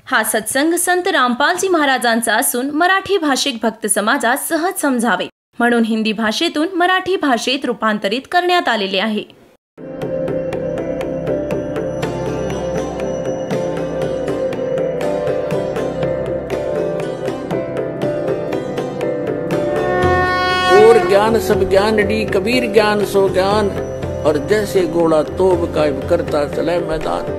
हा सत्संग संत रामपालजी महाराजांचा असून मराठी भाषिक भक्त समाजास सहज समजावे म्हणून हिंदी भाषेतून मराठी भाषेत रूपांतरित करण्यात आलेले आहे. और ज्ञान सब ज्ञान डी कबीर ज्ञान सो ज्ञान और जैसे घोड़ा तोब कायम करता चले मैदान.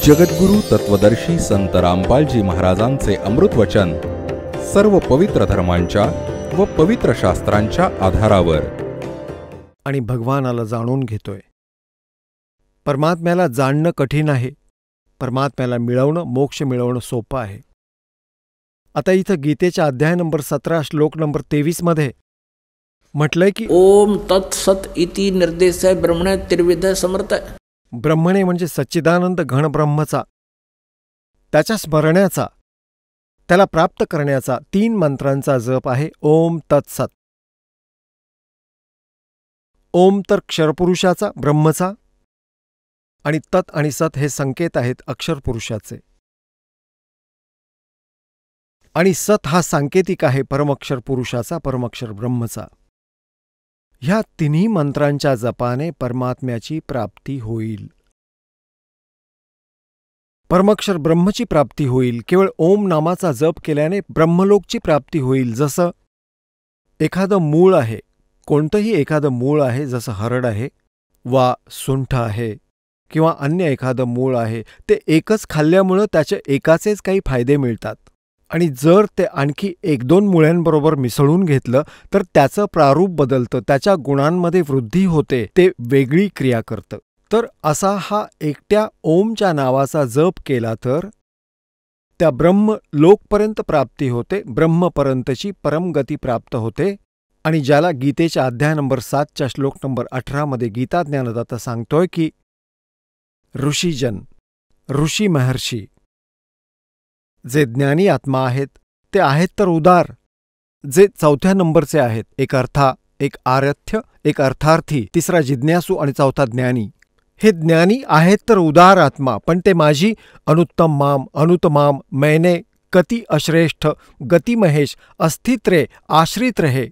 जगद्गुरु तत्वदर्शी संत रामपालजी महाराजांचे अमृत वचन सर्व पवित्र धर्मांच्या व पवित्र शास्त्रांच्या आधारावर. आणि भगवानाला जाणून घेतोय. परमात्म्याला जाणणं कठीण आहे, परमात्म्याला मिळवणं, मोक्ष मिळवणं सोपं आहे. आता इथं गीतेच्या अध्याय नंबर 17 श्लोक नंबर 23 मध्ये म्हटलंय की ओम तत्सत इति निर्देश ब्रह्मणे त्रिविध समर्थ. ब्रह्मणे म्हणजे सच्चिदानंद घन ब्रह्मचा, त्याच्या स्मरण्याचा, त्याला प्राप्त करण्याचा 3 मंत्रांचा जप आहे ओम तत्सत. ओम तर क्षरपुरुषाचा, ब्रह्मचा, आणि तत् आणि सत हे संकेत आहेत अक्षरपुरुषाचे, आणि सत हा सांकेतिक आहे परमक्षर पुरुषाचा, परमक्षर ब्रह्मचा. ह्या तिन्ही मंत्रांच्या जपाने परमात्म्याची प्राप्ती होईल, परमक्षर ब्रह्मची प्राप्ती होईल. केवळ ओम नामाचा जप केल्याने ब्रह्मलोकची प्राप्ती होईल. जसं एखादं मूळ आहे, कोणतंही एखादं मूळ आहे, जसं हरड आहे वा सुंठ आहे किंवा अन्य एखादं मूळ आहे, ते एकच खाल्ल्यामुळं त्याचे एकाचेच काही फायदे मिळतात. आणि जर ते आणखी 1-2 मुळ्यांबरोबर मिसळून घेतलं तर त्याचं प्रारूप बदलतं, त्याच्या गुणांमध्ये वृद्धी होते, ते वेगळी क्रिया करतं. तर असा हा एकट्या ओमच्या नावाचा जप केला तर त्या ब्रह्म लोकपर्यंत प्राप्ती होते, ब्रह्मपर्यंतची परमगती प्राप्त होते. आणि ज्याला गीतेच्या अध्याय नंबर 7 श्लोक नंबर 18 मध्ये गीता ज्ञानदाता सांगतोय की ऋषीजन, ऋषी महर्षी जे ज्ञानी आत्मा आहेत ते आहेत तर उदार, जे 4थ्या नंबरचे आहेत, एक अर्था, एक आरथ्य, एक अर्थार्थी, 3रा जिज्ञासू आणि 4था ज्ञानी. हे ज्ञानी आहेत तर उदार आत्मा, पण ते माझी अनुत्तम माम, अनुतमाम, मैने, कति अश्रेष्ठ, गती महेश, अस्थित रे, आश्रित रहे.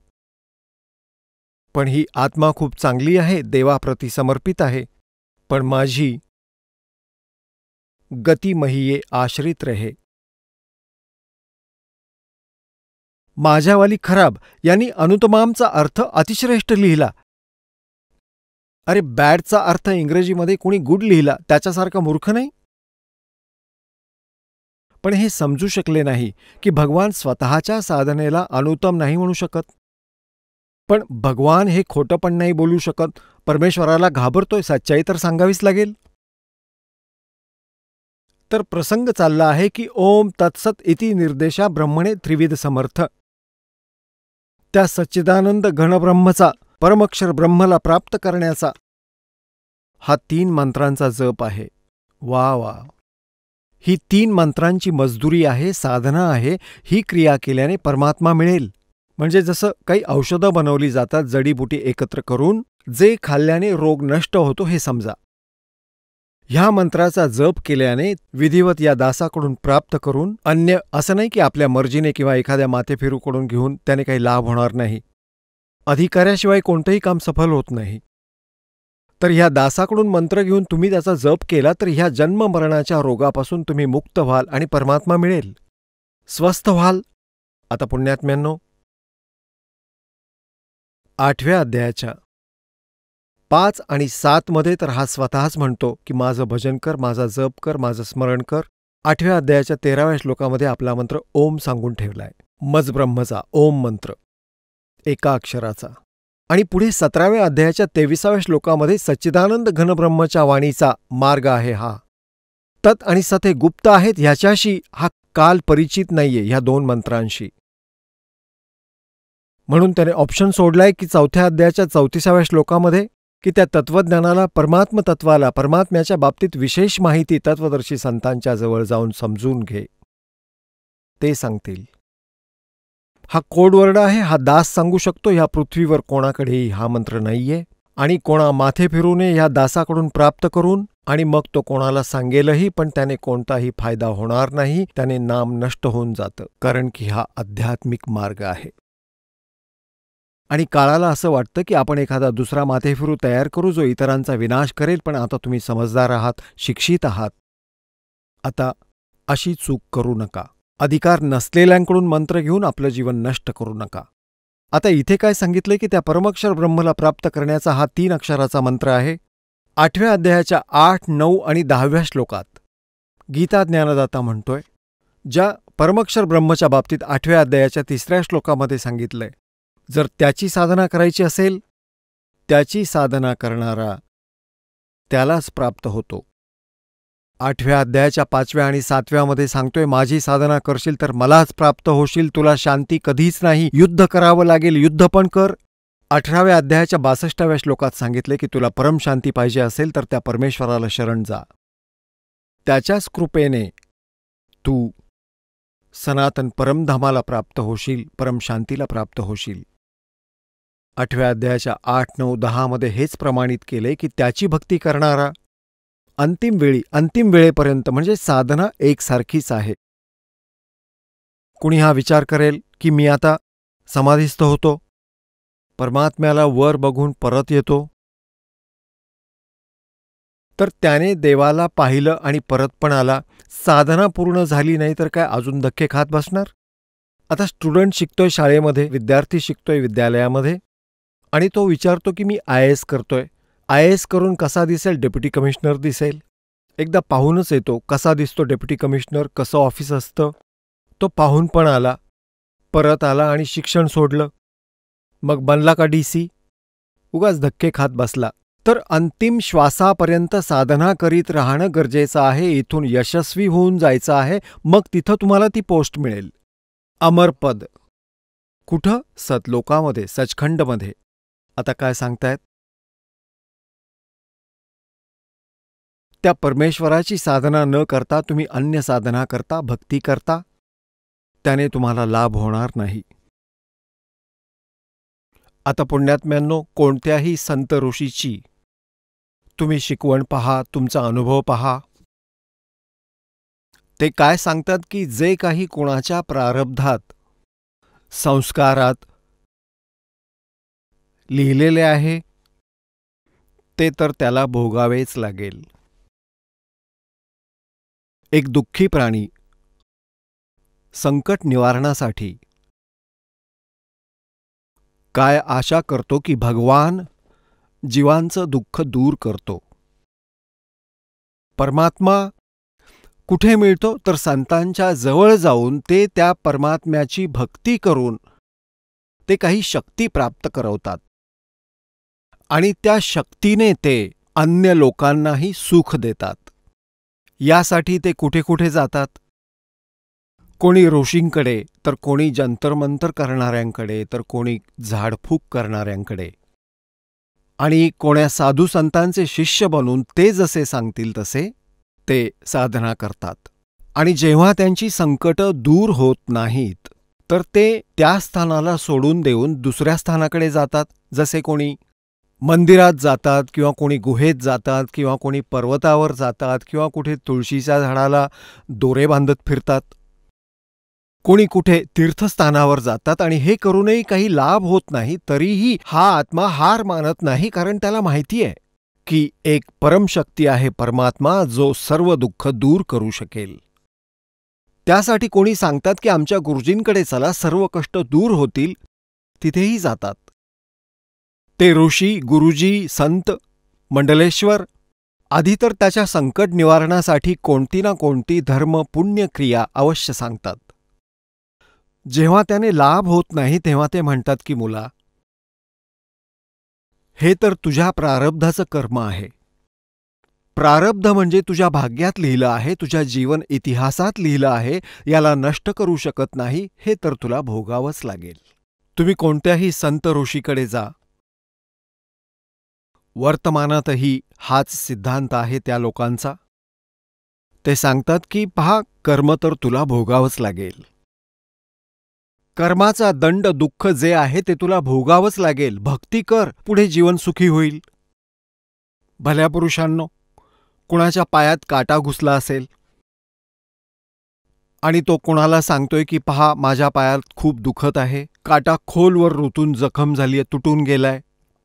पण ही आत्मा खूप चांगली आहे, देवाप्रती समर्पित आहे, पण माझी गती महिये आश्रित रहे. माझ्यावाली खराब यांनी अनुतमामचा अर्थ अतिश्रेष्ठ लिहिला. अरे बॅडचा अर्थ इंग्रजीमध्ये कुणी गुड लिहिला, त्याच्यासारखा मूर्ख नाही. पण हे समजू शकले नाही की भगवान स्वतःच्या साधनेला अनुत्तम नाही म्हणू शकत. पण भगवान हे खोटं पण नाही बोलू शकत. परमेश्वराला घाबरतोय, सच्चाई तर सांगावीच लागेल. तर प्रसंग चालला आहे की ओम तत्सत इति निर्देशा ब्रह्मणे त्रिविध समर्थ. त्या सच्चिदानंद घनब्रह्मचा, परमक्षर ब्रह्मला प्राप्त करण्याचा हा 3 मंत्रांचा जप आहे. वा वा, ही 3 मंत्रांची मजदुरी आहे, साधना आहे. ही क्रिया केल्याने परमात्मा मिळेल. म्हणजे जसं काही औषधं बनवली जातात जडीबुटी एकत्र करून, जे खाल्ल्याने रोग नष्ट होतो हे समजा. ह्या मंत्राचा जप केल्याने विधिवत या दासाकडून प्राप्त करून, अन्य असं नाही की आपल्या मर्जीने किंवा एखाद्या माथेफिरूकडून घेऊन त्याने काही लाभ होणार नाही. अधिकाऱ्याशिवाय कोणतंही काम सफल होत नाही. तर ह्या दासाकडून मंत्र घेऊन तुम्ही त्याचा जप केला तर ह्या जन्ममरणाच्या रोगापासून तुम्ही मुक्त व्हाल आणि परमात्मा मिळेल, स्वस्थ व्हाल. आता पुण्यात्म्यांनो, 8व्या अध्यायाच्या 5 आणि 7 मध्ये तर हा स्वतःच म्हणतो की माझं भजन कर, माझा जप कर, माझं स्मरण कर. 8व्या अध्यायाच्या 13व्या श्लोकामध्ये आपला मंत्र ओम सांगून ठेवलाय, मज ब्रह्मचा ओम मंत्र, एका अक्षराचा. आणि पुढे 17व्या अध्यायाच्या 23व्या श्लोकामध्ये सच्चिदानंद घनब्रह्मच्या वाणीचा मार्ग आहे हा. तत् आणि सत हे गुप्त आहेत, ह्याच्याशी हा काल परिचित नाहीये, ह्या 2 मंत्रांशी. म्हणून त्याने ऑप्शन सोडलाय की 4थ्या अध्यायाच्या 34व्या श्लोकामध्ये की त्या तत्वज्ञानाला, परमात्म तत्वाला, परमात्म्याच्या बाबतीत विशेष माहिती तत्वदर्शी संतांच्या जवळ जाऊन समजून घे, ते सांगतील. हा कोडवर्ड आहे, हा दास सांगू शकतो. ह्या पृथ्वीवर कोणाकडेही हा मंत्र नाहीये आणि कोणा माथे फिरूने ह्या दासाकडून प्राप्त करून आणि मग तो कोणाला सांगेलही पण त्याने कोणताही फायदा होणार नाही, त्याने नाम नष्ट होऊन जातं, कारण की हा आध्यात्मिक मार्ग आहे. आणि काळाला असं वाटतं की आपण एखादा दुसरा माथेफिरू तयार करू जो इतरांचा विनाश करेल, पण आता तुम्ही समजदार आहात, शिक्षित आहात. आता अशी चूक करू नका. अधिकार नसलेल्यांकडून मंत्र घेऊन आपलं जीवन नष्ट करू नका. आता इथे काय सांगितलंय की त्या परमक्षर ब्रह्मला प्राप्त करण्याचा हा 3 अक्षराचा मंत्र आहे. 8व्या अध्यायाच्या 8, 9 आणि 10व्या श्लोकात गीता ज्ञानदाता म्हणतोय, ज्या परमक्षर ब्रह्मच्या बाबतीत 8व्या अध्यायाच्या 3ऱ्या श्लोकामध्ये सांगितलंय, जर त्याची साधना करायची असेल, त्याची साधना करणारा त्यालाच प्राप्त होतो. 8व्या अध्यायाच्या 5व्या आणि 7व्यामध्ये सांगतोय, माझी साधना करशील तर मलाच प्राप्त होशील, तुला शांती कधीच नाही, युद्ध करावं लागेल, युद्ध पण कर. 18व्या अध्यायाच्या 62व्या श्लोकात सांगितले की तुला परमशांती पाहिजे असेल तर त्या परमेश्वराला शरण जा. त्याच्याच कृपेने तू सनातन परमधामाला प्राप्त होशील, परमशांतीला प्राप्त होशील. 8व्या अध्यायाच्या 8, 9, 10मध्ये हेच प्रमाणित केले की त्याची भक्ती करणारा अंतिम वेळेपर्यंत म्हणजे साधना एकसारखीच आहे. कुणी हा विचार करेल की मी आता समाधिस्थ होतो, परमात्म्याला वर बघून परत येतो, तर त्याने देवाला पाहिलं आणि परत पण आला, साधना पूर्ण झाली नाही तर काय अजून धक्के खात बसणार? आता स्टुडंट शिकतोय शाळेमध्ये, विद्यार्थी शिकतोय विद्यालयामध्ये, आणि तो विचारतो की मी IAS करतोय, IAS करून कसा दिसेल? डेप्युटी कमिशनर दिसेल. एकदा पाहूनच येतो कसा दिसतो डेप्युटी कमिशनर, कसं ऑफिस असतं. तो पाहून पण आला, परत आला आणि शिक्षण सोडलं. मग बनला का DC? उगाच धक्के खात बसला. तर अंतिम श्वासापर्यंत साधना करीत राहणं गरजेचं आहे. इथून यशस्वी होऊन जायचं आहे, मग तिथं तुम्हाला ती पोस्ट मिळेल, अमरपद. कुठं? सतलोकामध्ये, सचखंडमध्ये. आता काय सांगतायत? त्या परमेश्वराची साधना न करता तुम्ही अन्य साधना करता, भक्ती करता, त्याने तुम्हाला लाभ होणार नाही. आता पुण्यात्म्यांनो, कोणत्याही संत ऋषीची तुम्ही शिकवण पहा, तुमचा अनुभव पहा. ते काय सांगतात की जे काही कोणाच्या प्रारब्धात, संस्कारात लिहिलेले आहे ते तर त्याला भोगावेच लागेल. एक दुःखी प्राणी संकट निवारणासाठी काय आशा करतो की भगवान जीवांचं दुःख दूर करतो. परमात्मा कुठे मिळतो? तर संतांच्या जवळ जाऊन ते त्या परमात्म्याची भक्ती करून ते काही शक्ती प्राप्त करवतात आणि त्या शक्तीने ते अन्य लोकांनाही सुख देतात. यासाठी ते कुठे कुठे जातात? कोणी ऋषींकडे, तर कोणी जंतरमंतर करणाऱ्यांकडे, तर कोणी झाडफूक करणाऱ्यांकडे, आणि कोण्या साधू संतांचे शिष्य बनून ते जसे सांगतील तसे ते साधना करतात. आणि जेव्हा त्यांची संकटं दूर होत नाहीत तर ते त्या स्थानाला सोडून देऊन दुसऱ्या स्थानाकडे जातात. जसे कोणी मंदिरात जातात, किंवा कोणी गुहेत जातात, किंवा कोणी पर्वतावर जातात, किंवा कुठे तुळशीच्या झाडाला दोरे बांधत फिरतात, कोणी कुठे तीर्थस्थानावर जातात. आणि हे करूनही काही लाभ होत नाही, तरीही हा आत्मा हार मानत नाही, कारण त्याला माहिती आहे की एक परमशक्ती आहे, परमात्मा, जो सर्व दुःख दूर करू शकेल. त्यासाठी कोणी सांगतात की आमच्या गुरुजींकडे चला, सर्व कष्ट दूर होतील, तिथेही जातात. ते ऋषी, गुरुजी, संत, मंडलेश्वर आधी तर त्याच्या संकट निवारणासाठी कोणती ना कोणती धर्म पुण्य क्रिया अवश्य सांगतात. जेव्हा त्याने लाभ होत नाही तेव्हा ते म्हणतात की मुला, हे तर तुझ्या प्रारब्धाचं कर्म आहे. प्रारब्ध म्हणजे तुझ्या भाग्यात लिहिलं आहे, तुझ्या जीवन इतिहासात लिहिलं आहे, याला नष्ट करू शकत नाही, हे तर तुला भोगावंच लागेल. तुम्ही कोणत्याही संत ऋषीकडे जा, वर्तमानातही हाच सिद्धांत आहे त्या लोकांचा. ते सांगतात की पहा, कर्म तर तुला भोगावंच लागेल. कर्माचा दंड, दुःख जे आहे ते तुला भोगावंच लागेल. भक्ती कर, पुढे जीवन सुखी होईल. भल्या पुरुषांनो, कुणाच्या पायात काटा घुसला असेल आणि तो कुणाला सांगतोय की पहा माझ्या पायात खूप दुखत आहे, काटा खोलवर रुतून जखम झालीय, तुटून गेलाय,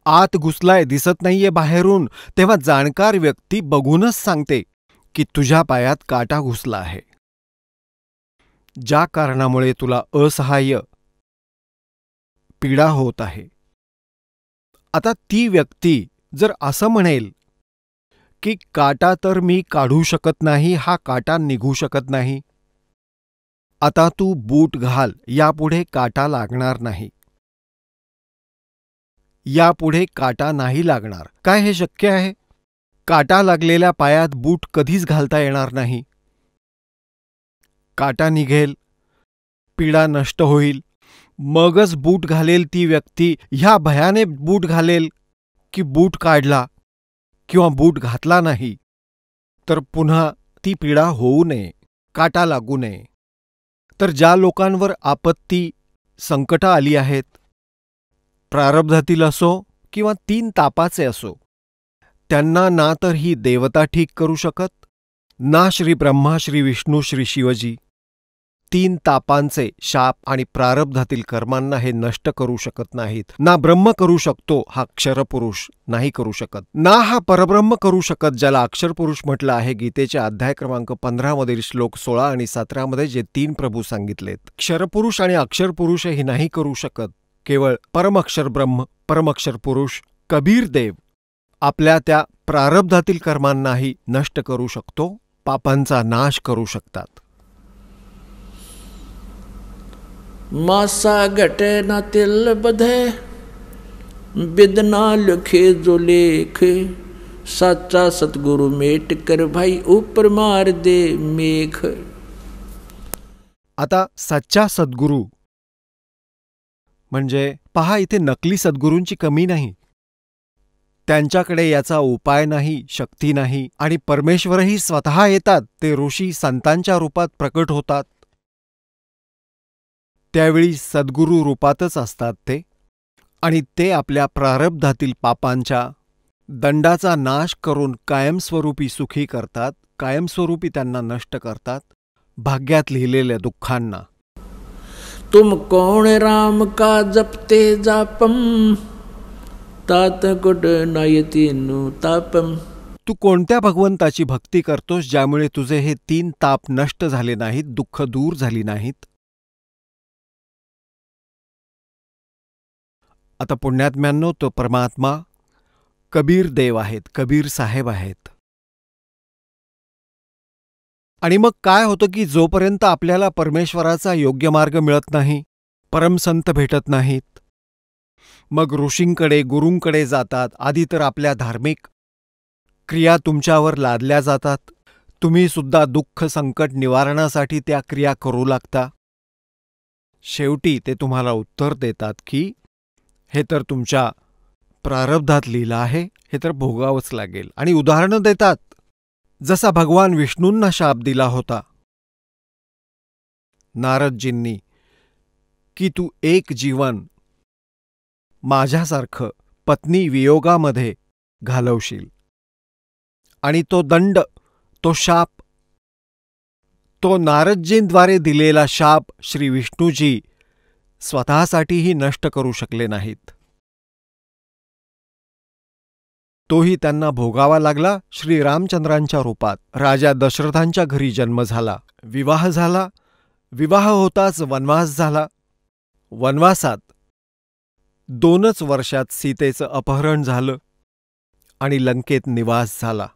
आत घुसलाय, दिसत नाहीये बाहेरून, तेव्हा जाणकार व्यक्ती बघूनच सांगते की तुझ्या पायात काटा घुसला आहे, ज्या कारणामुळे तुला असहाय्य पीडा होत आहे. आता ती व्यक्ती जर असं म्हणेल की काटा तर मी काढू शकत नाही, हा काटा निघू शकत नाही, आता तू बूट घाल, यापुढे काटा लागणार नाही, यापुढे काटा नाही लागणार. काय हे शक्य आहे? काटा लागलेल्या पायात बूट कधीच घालता येणार नाही. काटा निघेल, पीडा नष्ट होईल, मगच बूट घालेल ती व्यक्ती. ह्या भयाने बूट घालेल की बूट काढला किंवा बूट घातला नाही तर पुन्हा ती पीडा होऊ नये, काटा लागू नये. तर ज्या लोकांवर आपत्ती, संकटं आली आहेत, प्रारब्धातील असो किंवा 3 तापाचे असो, त्यांना ना तर ही देवता ठीक करू शकत, ना श्री ब्रह्मा, श्री विष्णू, श्री शिवजी 3 तापांचे शाप आणि प्रारब्धातील कर्मांना हे नष्ट करू शकत नाहीत. ना ब्रह्म करू शकतो, हा अक्षरपुरुष नाही करू शकत, ना हा परब्रह्म करू शकत, ज्याला अक्षरपुरुष म्हटलं आहे गीतेच्या अध्याय क्रमांक 15 मधील श्लोक 16 आणि 17 मध्ये जे 3 प्रभू सांगितलेत. क्षरपुरुष आणि अक्षरपुरुषही नाही करू शकत, केवळ परमअक्षर ब्रह्म, परमअक्षर पुरुष कबीर देव आपल्या त्या प्रारब्धातील कर्मांनाही नष्ट करू शकतो, पापांचा नाश करू शकतात. मासा घटे ना तिल बधे, बिदना लिखे जो लेख, साचा सतगुरु मेट कर भाई ऊपर मार दे मेघ. आता सच्चा सद्गुरू म्हणजे पहा, इथे नकली सद्गुरूंची कमी नाही, त्यांच्याकडे याचा उपाय नाही, शक्ती नाही, आणि परमेश्वरही स्वतः येतात, ते ऋषी संतांच्या रूपात प्रकट होतात, त्यावेळी सद्गुरू रूपातच असतात ते, आणि ते आपल्या प्रारब्धातील पापांच्या दंडाचा नाश करून कायमस्वरूपी सुखी करतात, कायमस्वरूपी त्यांना नष्ट करतात, भाग्यात लिहिलेल्या दुःखांना. तुम कौन राम का जपते जापम, तात कुट नयती नु तापम. तू कोणत्या भगवंताची भक्ती करतोस ज्यामुळे तुझे हे 3 ताप नष्ट झाले नाहीत, दुःख दूर झाली नाहीत? आता पुण्यात्म्यांनो, तो परमात्मा कबीर देव आहेत, कबीर साहेब आहेत. आणि मग काय होतं की जोपर्यंत आपल्याला परमेश्वराचा योग्य मार्ग मिळत नाही, परमसंत भेटत नाहीत, मग ऋषींकडे, गुरूंकडे जातात. आधी तर आपल्या धार्मिक क्रिया तुमच्यावर लादल्या जातात, तुम्ही सुद्धा दुःख संकट निवारणासाठी त्या क्रिया करू लागता. शेवटी ते तुम्हाला उत्तर देतात की हे तर तुमच्या प्रारब्धात लिहिलं आहे, हे तर भोगावंच लागेल, आणि उदाहरणं देतात. जसा भगवान विष्णूंना शाप दिला होता नारदजींनी की तू एक जीवन माझ्यासारखं पत्नी वियोगामध्ये घालवशील, आणि तो दंड, तो शाप, तो नारदजींद्वारे दिलेला शाप श्री विष्णूजी स्वतःसाठीही नष्ट करू शकले नाहीत, तोही त्यांना भोगावा लागला. श्रीरामचंद्रांच्या रूपात राजा दशरथांच्या घरी जन्म झाला, विवाह झाला, विवाह होताच वनवास झाला, वनवासात 2च वर्षात सीतेचं अपहरण झालं आणि लंकेत निवास झाला.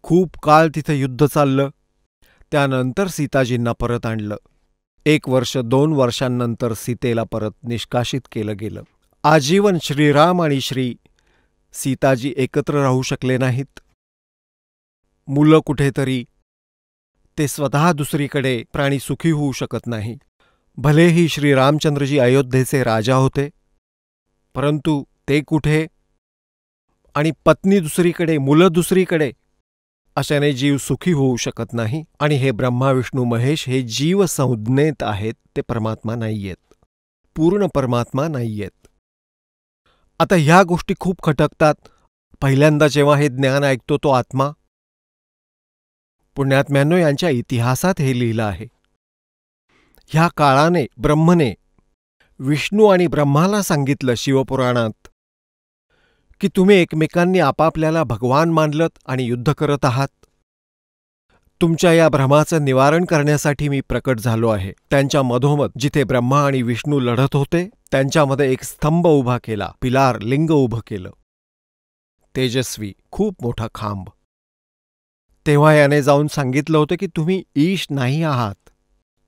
खूप काळ तिथं युद्ध चाललं, त्यानंतर सीताजींना परत आणलं. 1 वर्ष 2 वर्षांनंतर सीतेला परत निष्कासित केलं गेलं. आजीवन श्रीराम आणि श्री सीताजी एकत्र राहू शकले नाहीत. मुलं कुठेतरी, ते स्वतः दुसरीकडे, प्राणी सुखी होऊ शकत नाही. भलेही श्रीरामचंद्रजी अयोध्येचे राजा होते, परंतु ते कुठे, आणि पत्नी दुसरीकडे, मुलं दुसरीकडे, अशाने जीव सुखी होऊ शकत नाही. आणि हे ब्रह्मा विष्णू महेश हे जीव संज्ञेत आहेत, ते परमात्मा नाहीयेत, पूर्ण परमात्मा नाहीयेत. आता ह्या गोष्टी खूप खटकतात. पहिल्यांदा जेव्हा हे ज्ञान ऐकतो तो आत्मा, पुण्यात्म्यांनो, यांच्या इतिहासात हे लिहिलं आहे. ह्या काळाने ब्रह्मने विष्णू आणि ब्रह्माला सांगितलं शिवपुराणात की तुम्ही एकमेकांनी आपापल्याला भगवान मानलत आणि युद्ध करत आहात. तुमच्या या भ्रमाचं निवारण करण्यासाठी मी प्रकट झालो आहे. त्यांच्या मधोमध जिथे ब्रह्मा आणि विष्णू लढत होते त्यांच्यामध्ये एक स्तंभ उभा केला, पिलार, लिंग उभं केलं, तेजस्वी, खूप मोठा खांब. तेव्हा याने जाऊन सांगितलं होतं की तुम्ही ईश नाही आहात,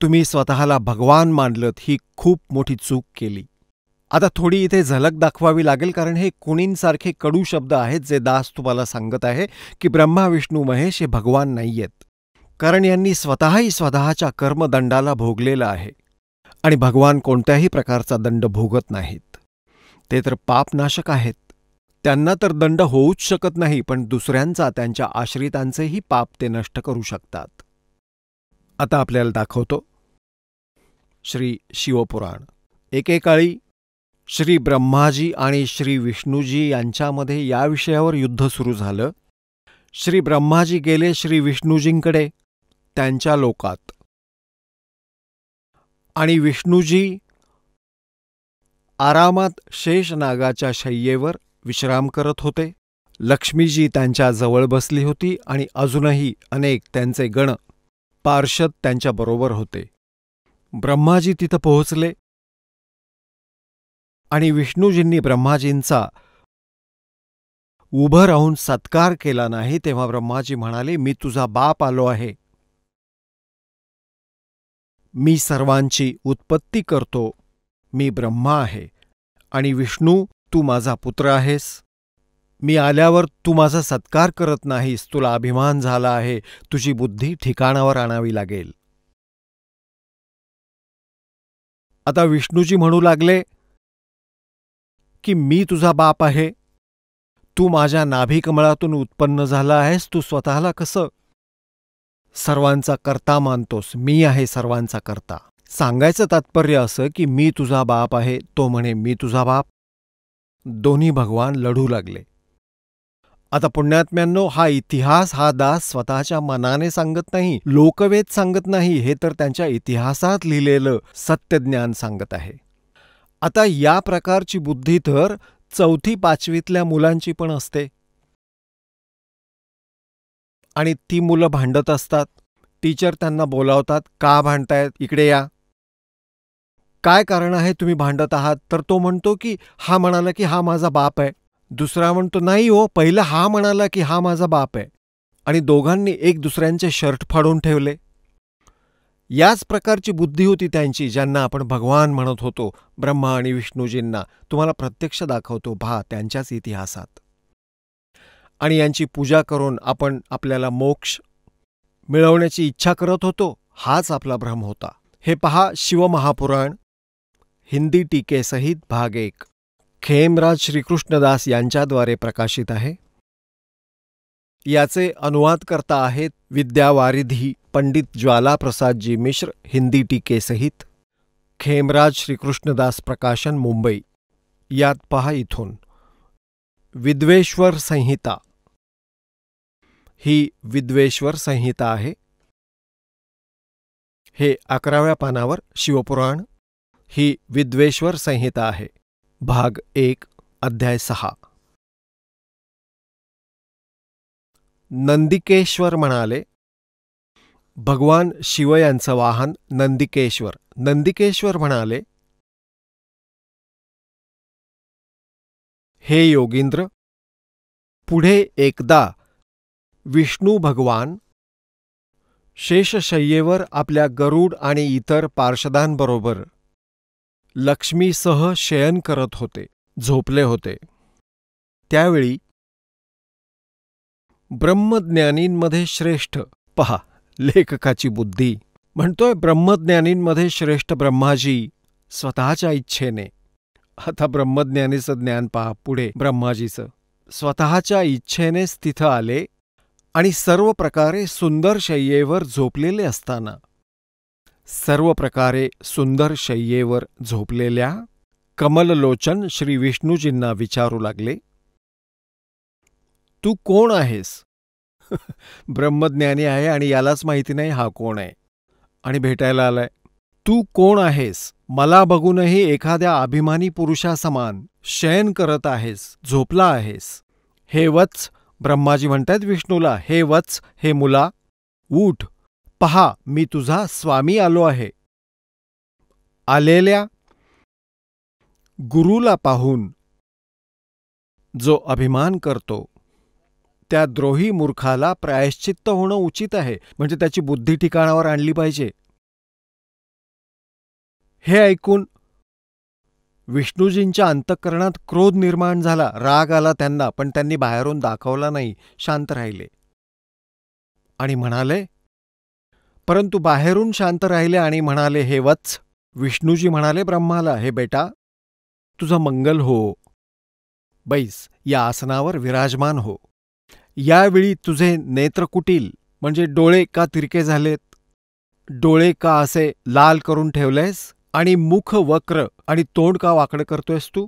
तुम्ही स्वतःला भगवान मानलत, ही खूप मोठी चूक केली. आता थोडी इथे झलक दाखवावी लागेल, कारण हे कुणींसारखे कडू शब्द आहेत जे दास तुम्हाला सांगत आहे की ब्रह्मा विष्णू महेश हे भगवान नाहीयेत. कारण यांनी स्वतःही स्वतःच्या कर्मदंडाला भोगलेलं आहे आणि भगवान कोणत्याही प्रकारचा दंड भोगत नाहीत. ते तर पापनाशक आहेत, त्यांना तर दंड होऊच शकत नाही, पण दुसऱ्यांचा, त्यांच्या आश्रितांचेही पाप ते नष्ट करू शकतात. आता आपल्याला दाखवतो श्री शिवपुराण. एकेकाळी श्री ब्रह्माजी आणि श्री विष्णूजी यांच्यामध्ये या विषयावर युद्ध सुरू झालं. श्री ब्रह्माजी गेले श्री विष्णूजींकडे त्यांच्या लोकात, आणि विष्णूजी आरामात शेषनागाच्या शय्येवर विश्राम करत होते. लक्ष्मीजी त्यांच्या जवळ बसली होती आणि अजूनही अनेक त्यांचे गण पार्षद त्यांच्याबरोबर होते. ब्रह्माजी तिथं पोहोचले आणि विष्णूजींनी ब्रह्माजींचा उभं राहून सत्कार केला नाही. तेव्हा ब्रह्माजी म्हणाले, मी तुझा बाप आलो आहे, मी सर्वांची उत्पत्ती करतो, मी ब्रह्मा आहे, आणि विष्णू तू माझा पुत्र आहेस. मी आल्यावर तू माझा सत्कार करत नाहीस, तुला अभिमान झाला आहे, तुझी बुद्धी ठिकाणावर आणावी लागेल. आता विष्णूजी म्हणू लागले की मी तुझा बाप आहे, तू माझ्या नाभिकमळातून उत्पन्न झाला आहेस, तू स्वतःला कसं सर्वांचा कर्ता मानतोस? मी आहे सर्वांचा कर्ता. सांगायचं तात्पर्य असं की मी तुझा बाप आहे, तो म्हणे मी तुझा बाप. दोन्ही भगवान लढू लागले. आता पुण्यात्म्यांनो, हा इतिहास हा दास स्वतःच्या मनाने सांगत नाही, लोकवेद सांगत नाही, हे तर त्यांच्या इतिहासात लिहिलेलं सत्यज्ञान सांगत आहे. आता या प्रकारची बुद्धी तर 4वी-5वीतल्या मुलांची पण असते, आणि ती मुलं भांडत असतात. टीचर त्यांना बोलावतात, का भांडतायत, इकडे या, काय कारण आहे तुम्ही भांडत आहात? तर तो म्हणतो की हा म्हणाला की हा माझा बाप आहे, दुसरा म्हणतो नाही हो, पहिला हा म्हणाला की हा माझा बाप आहे, आणि दोघांनी एक दुसऱ्यांचे शर्ट फाडून ठेवले. याच प्रकारची बुद्धी होती त्यांची, ज्यांना आपण भगवान म्हणत होतो, ब्रह्मा आणि विष्णूजींना. तुम्हाला प्रत्यक्ष दाखवतो पहा त्यांच्याच इतिहासात. आणि यांची पूजा करून आपण आपल्याला मोक्ष मिळवण्याची इच्छा करत होतो, हाच आपला भ्रम होता. हे पहा, शिवमहापुराण हिंदी टीकेसहित भाग 1 खेमराज श्रीकृष्णदास यांच्याद्वारे प्रकाशित आहे. याचे अनुवाद करता आहेत विद्यावारिधी पंडित ज्वालाप्रसादजी मिश्र, हिंदी टीकेसहित, खेमराज श्रीकृष्णदास प्रकाशन, मुंबई. यात पहा इथून विद्वेश्वर संहिता, ही विद्वेश्वर संहिता आहे. हे 11व्या पानावर शिवपुराण, ही विद्वेश्वर संहिता आहे. भाग 1 अध्याय 6. नंदिकेश्वर म्हणाले, भगवान शिव यांचं वाहन नंदिकेश्वर. नंदिकेश्वर म्हणाले, हे योगींद्र, पुढे एकदा विष्णू भगवान शेषशय्येवर आपल्या गरुड आणि इतर पार्षदांबरोबर लक्ष्मीसह शयन करत होते, झोपले होते. त्यावेळी ब्रह्मज्ञानींमध्ये श्रेष्ठ, पहा लेखकाची बुद्धी, म्हणतोय ब्रह्मज्ञानींमध्ये श्रेष्ठ ब्रह्माजी स्वतःच्या इच्छेने, आता ब्रह्मज्ञानीचं ज्ञान पहा पुढे, ब्रह्माजीचं स्वतःच्या इच्छेनेच तिथं आले आणि सर्व प्रकारे सुंदर शय्येवर झोपलेले असताना, सर्व प्रकारे सुंदर शय्येवर झोपलेल्या कमललोचन श्री विष्णूजींना विचारू लागले, तू कोण आहेस? ब्रह्मज्ञानी आहे आणि यालाच माहिती नाही हा कोण आहे आणि भेटायला आलाय. तू कोण आहेस? मला बघूनही एखाद्या अभिमानी पुरुषासमान शयन करत आहेस, झोपला आहेस. हे वत्स, ब्रह्माजी म्हणतायत विष्णूला, हे वत्स, हे मुला, उठ, पहा मी तुझा स्वामी आलो आहे. आलेल्या गुरुला पाहून जो अभिमान करतो त्या द्रोही मूर्खाला प्रायश्चित्त होणं उचित आहे, म्हणजे त्याची बुद्धी ठिकाणावर आणली पाहिजे. हे ऐकून विष्णूजींच्या अंतःकरणात क्रोध निर्माण झाला, राग आला त्यांना, पण त्यांनी बाहेरून दाखवला नाही, शांत राहिले आणि म्हणाले, परंतु बाहेरून शांत राहिले आणि म्हणाले, हे वत्स, विष्णूजी म्हणाले ब्रह्माला, हे बेटा, तुझं मंगल हो, बैस, या आसनावर विराजमान हो. यावेळी तुझे नेत्र कुटील, म्हणजे डोळे का तिरके झालेत, डोळे का असे लाल करून ठेवलेस, आणि मुख वक्र आणि तोंड का वाकडं करतोयस तू,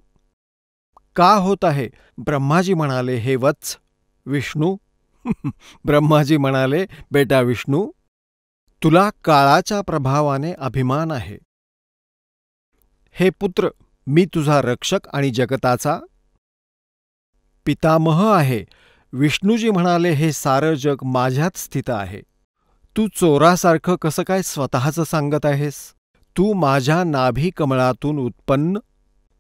का होत आहे? ब्रह्माजी म्हणाले, हे वत्स, विष्णू. ब्रह्माजी म्हणाले, बेटा विष्णू, तुला काळाच्या प्रभावाने अभिमान आहे. हे पुत्र, मी तुझा रक्षक आणि जगताचा पितामह आहे. विष्णूजी म्हणाले, हे सारं जग माझ्यात स्थित आहे. तू चोरासारखं कसं काय स्वतःचं सांगत आहेस? तू माझ्या नाभी कमळातून उत्पन्न